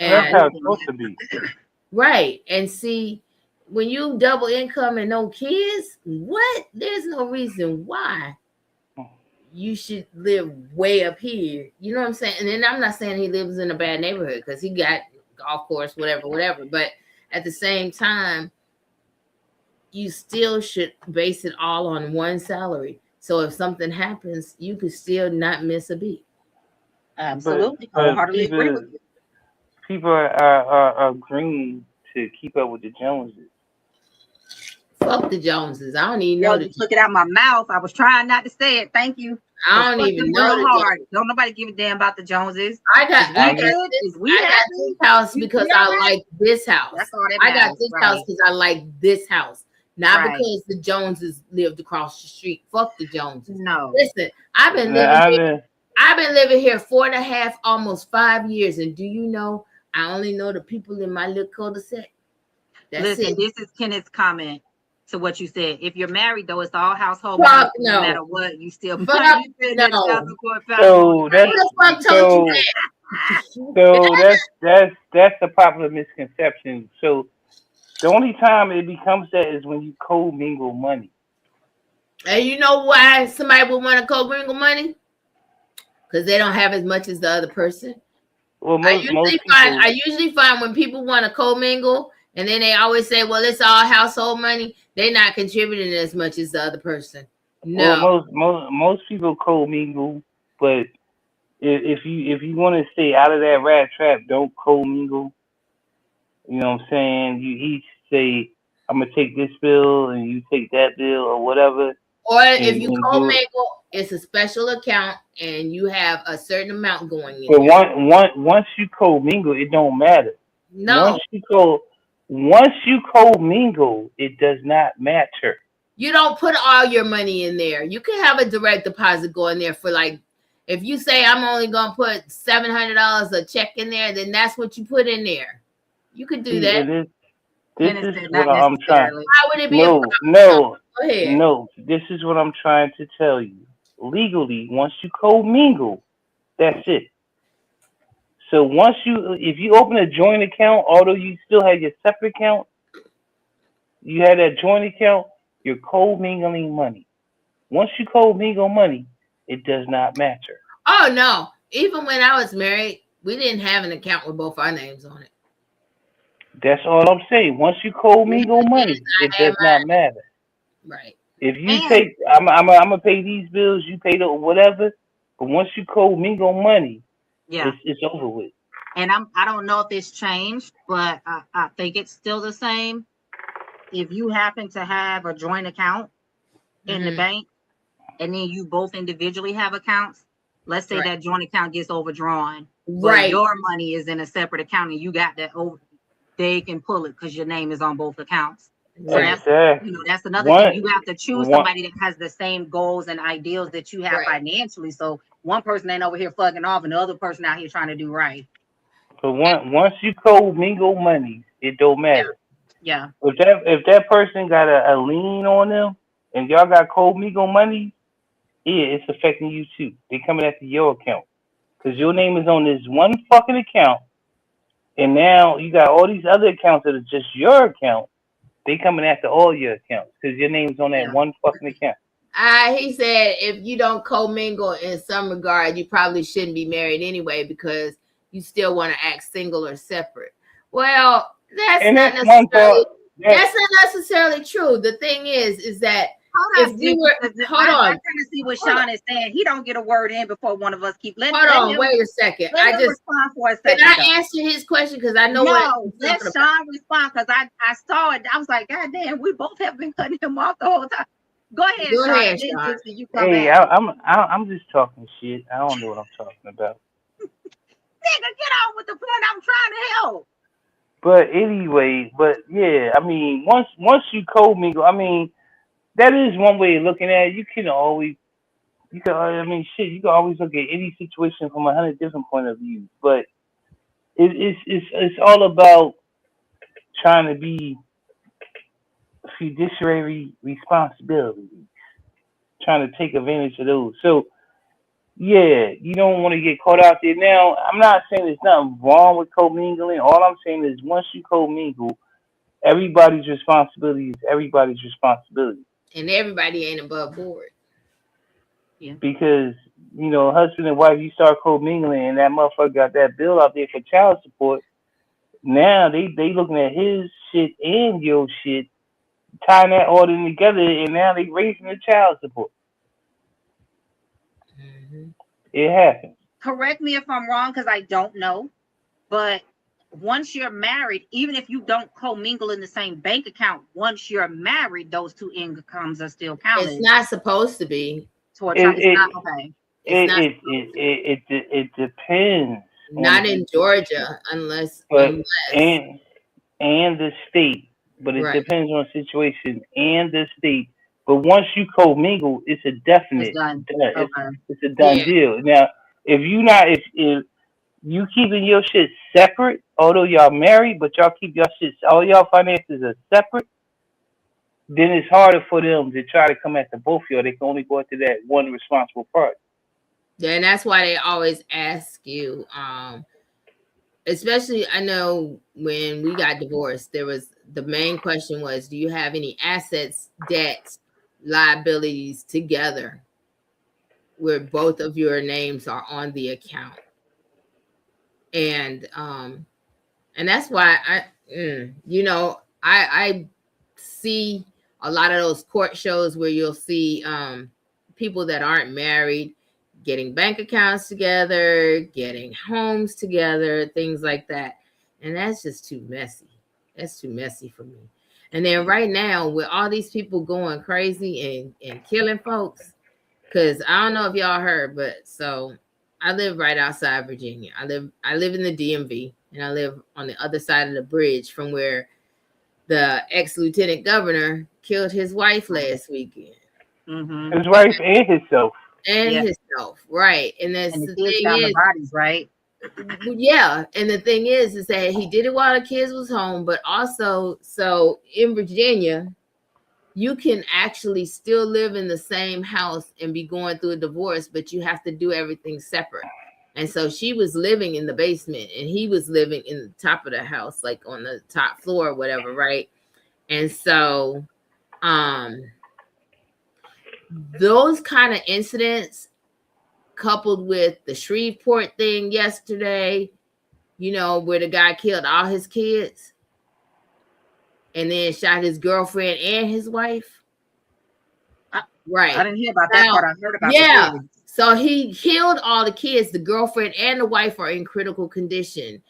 And that's how it's supposed to be. Right. And see, when you double income and no kids, what? There's no reason why you should live way up here. You know what I'm saying? And then I'm not saying he lives in a bad neighborhood because he got golf course, whatever. But at the same time, you still should base it all on one salary. So if something happens, you could still not miss a beat. Absolutely. I wholeheartedly agree with you. People are agreeing to keep up with the Joneses. Fuck the Joneses. I don't even know. You took it out my mouth. I was trying not to say it. Thank you. I don't even know. Real hard. Don't nobody give a damn about the Joneses. I got this house because I like this house. That's all that matters. I got this house because I like this house. Not because the Joneses lived across the street. Fuck the Joneses. No. Listen, I've been living here 4.5, almost 5 years. And do you know, I only know the people in my little cul-de-sac. Listen, this is Kenneth's comment to what you said. If you're married, though, it's all household. No matter what, you still no. So that's who the fuck told you that? So that's a popular misconception. So the only time it becomes that is when you co-mingle money. And you know why somebody would want to co-mingle money? Because they don't have as much as the other person. Well, I most usually find people, I usually find when people want to co-mingle and then they always say, "Well, it's all household money." They're not contributing as much as the other person. well, No, most people co-mingle, but if you want to stay out of that rat trap, don't co-mingle. You know what I'm saying? You each say, "I'm gonna take this bill and you take that bill or whatever," or if you and do it. co-mingle, it's a special account and you have a certain amount going in But there. once you co-mingle, it don't matter. Once No, you co once you co-mingle, it does not matter. you don't put all your money in there. You can have a direct deposit going there for like, if you say I'm only gonna put $700 a check in there, then that's what you put in there. You could do See, that. this Dennis is said what not I'm trying. necessarily. Why would it be a problem? No, No, no, go ahead. no. This is what I'm trying to tell you. Legally, once you co-mingle, that's it. So if you open a joint account, although you still have your separate account, you had that joint account, you're co-mingling money. Once you co-mingle money, it does not matter. Oh no. Even when I was married, we didn't have an account with both our names on it. That's all I'm saying. Once you co-mingle We did money, it not have does not matter. mine. Right. If you And take, I'm gonna pay these bills, you pay the whatever. But once you co-mingle money, yeah, it's over with. and I don't know if it's changed, but I think it's still the same. If you happen to have a joint account in the Hmm. bank, and then you both individually have accounts, let's say Right. that joint account gets overdrawn, but Right. your money is in a separate account and you got that over, they can pull it because your name is on both accounts. So Right. that's, Exactly. that's another thing. One, You have to choose one, somebody that has the same goals and ideals that you have Right. financially. So one person ain't over here fucking off and the other person out here trying to do right. but once you co-mingle money, it don't Yeah. matter. Yeah. If that person got a lien on them, and y'all got co-mingle money, yeah, it's affecting you too. They coming after your account because your name is on this one fucking account, and now you got all these other accounts that are just your account. They coming after all your accounts because your name's on that Yeah. one fucking account. He said if you don't commingle in some regard, you probably shouldn't be married anyway because you still want to act single or separate. Well, that's And not that's one necessarily part. That true. The thing is that Hold if up, we Gypsy, were 'cause hold I on, kind of see what hold on, Sean is saying. He don't get a word in before one of us keep. Let hold let on, him wait a second. let him respond for a Can second though. I answer his question because I know what No, he's let talking about. Sean respond because I saw it. I was like, God damn, we both have been cutting him off the whole time. Go ahead, Go Sean, ahead, and then Sean. Gypsy, you come hey, back. I'm just talking shit. I don't know what I'm talking about. Nigga, get on with the point. I'm trying to help. But anyway, but yeah, I mean, once you co-mingle, I mean, that is one way of looking at it. I mean, shit, you can always look at any situation from 100 different point of views. But it's all about trying to be fiduciary responsibility, trying to take advantage of those. So yeah, you don't want to get caught out there. Now, I'm not saying there's nothing wrong with commingling. All I'm saying is once you commingle, everybody's responsibility is everybody's responsibility. And everybody ain't above board. Yeah. Because, husband and wife, you start commingling and that motherfucker got that bill out there for child support. Now they looking at his shit and your shit, tying that all in together, and now they raising the child support. Hmm. It happens. Correct me if I'm wrong because I don't know, but once you're married, even if you don't commingle in the same bank account, once you're married, those two incomes are still It's counted not supposed to be. toward child. It It's not it okay. It's it not it it it, it, it depends on the not in situation, Georgia unless but and and the state, but it right. depends on the situation and the state. But once you commingle, it's a It's definite. done. It's Okay. it's a done Yeah. deal. Now, if you keeping your shit separate, although y'all married, but y'all keep your shit, all y'all finances are separate, then it's harder for them to try to come at the both of y'all. They can only go after that one responsible part. Yeah, and that's why they always ask you, especially I know when we got divorced, there was the main question was, do you have any assets, debts, liabilities together where both of your names are on the account? And that's why I see a lot of those court shows where you'll see people that aren't married getting bank accounts together, getting homes together, things like that. And that's just too messy. That's too messy for me. And then right now, with all these people going crazy and killing folks, because I don't know if y'all heard, but so I live right outside Virginia. I live in the DMV, and I live on the other side of the bridge from where the ex-lieutenant governor killed his wife last weekend. Mm-hmm. His wife and himself. And Yeah. himself, right? And that's And the the kids thing found the is, bodies, right? yeah. And the thing is that he did it while the kids was home, but also, so in Virginia, you can actually still live in the same house and be going through a divorce, but you have to do everything separate. And so she was living in the basement and he was living in the top of the house, like on the top floor or whatever, right? And so those kind of incidents coupled with the Shreveport thing yesterday, where the guy killed all his kids and then shot his girlfriend and his wife. Right. I didn't hear about that part. I heard about the Yeah. kids. So he killed all the kids. The girlfriend and the wife are in critical condition.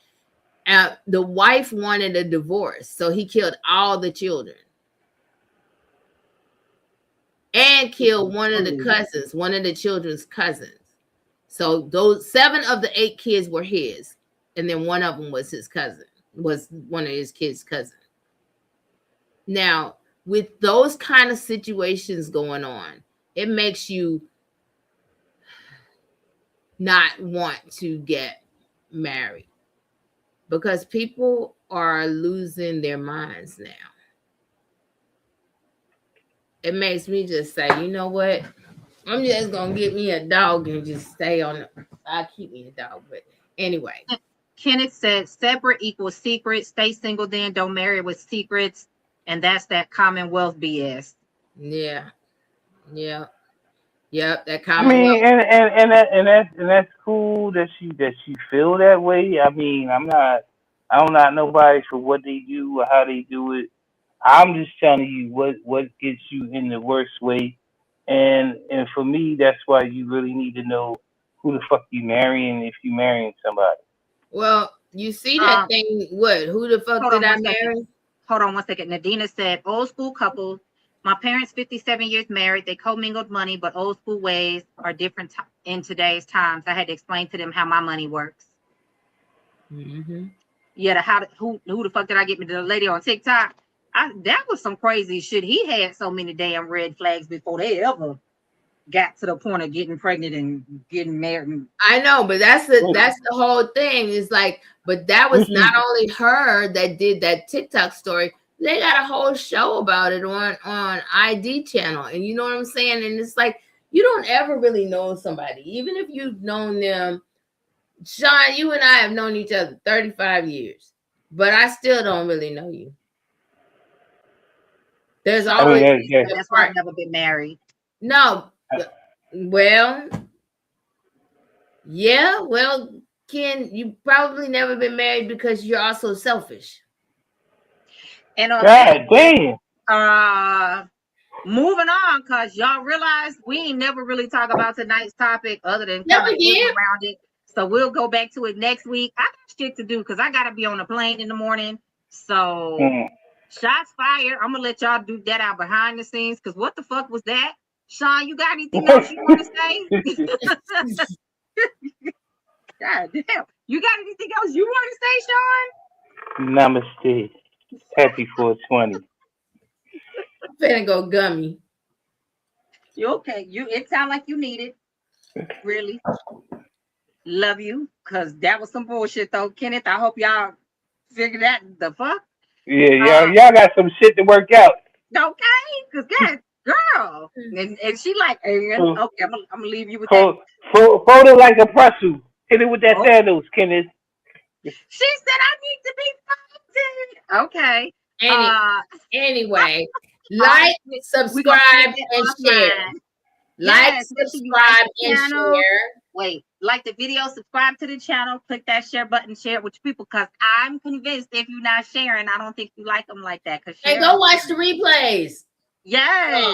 The wife wanted a divorce, so he killed all the children and killed one of the cousins, one of the children's cousins. So those 7 of the 8 kids were his, and then one of them was his cousin, was one of his kids' cousin. Now, with those kind of situations going on, it makes you not want to get married because people are losing their minds now. It makes me just say, you know what? I'm just gonna get me a dog and just stay on. I'll keep me a dog, but anyway. Kenneth said, "Separate equals secret. Stay single, then don't marry with secrets, and that's that Commonwealth BS." Yeah, yep. That I Commonwealth. mean, and that's cool that she feel that way. I mean, I don't not nobody for what they do or how they do it. I'm just telling you what gets you in the worst way, and for me, that's why you really need to know who the fuck you marrying if you marrying somebody. Well, you see that thing? What? Who the fuck Hold did on I one second. marry? Hold on 1 second. Nadina said, "Old school couple. My parents 57 years married. They commingled money, but old school ways are different in today's times. I had to explain to them how my money works." Mm-hmm. Yeah, who the fuck did I get me the lady on TikTok? That was some crazy shit. He had so many damn red flags before they ever got to the point of getting pregnant and getting married. I know, but that's the whole thing. Is like, but that was not only her that did that TikTok story. They got a whole show about it on ID channel, and you know what I'm saying. And it's like you don't ever really know somebody, even if you've known them. Sean, you and I have known each other 35 years, but I still don't really know you. There's always that's why I've never been married. No, well, yeah, well, Ken, you probably never been married because you're also selfish. And God damn. Moving on, because y'all realize we ain't never really talk about tonight's topic other than Never kind of did. around it. So we'll go back to it next week. I got shit to do because I gotta be on a plane in the morning. So shots fired. I'm gonna let y'all do that out behind the scenes. Because what the fuck was that? Sean, you got anything else you want to say? God damn. You got anything else you want to say, Sean? Namaste. Happy 420. I'm finna go gummy. You okay? It sound like you need it. Really? Love you. Cause that was some bullshit though. Kenneth, I hope y'all figured that the fuck. Yeah, y'all got some shit to work out. Okay, cause God, girl. And she like, okay, I'm gonna leave you with that. Fold it like a pretzel. Hit it with that Thanos, Kenneth. She said I need to be folded. Okay. Anyway, like, subscribe, and share. Like, subscribe, and share. Wait, like the video, subscribe to the channel, click that share button, share it with your people, because I'm convinced if you're not sharing, I don't think you like them like that. And go watch the replays. Yes.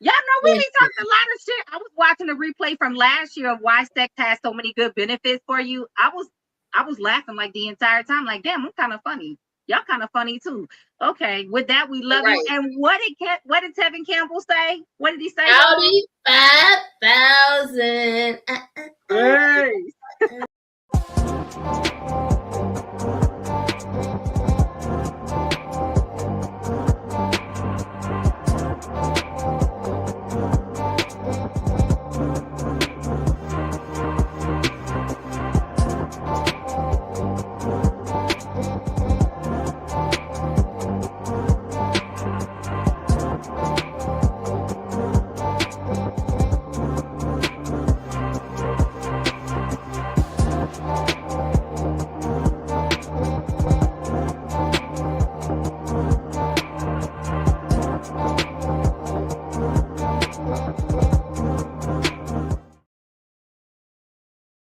Y'all know we be talking a lot of shit. I was watching a replay from last year of why sex has so many good benefits for you. I was laughing like the entire time, like, damn, I'm kind of funny. Y'all kind of funny too. Okay, with that, we love you. And what did Tevin Campbell say? What did he say? Howdy, 5,000.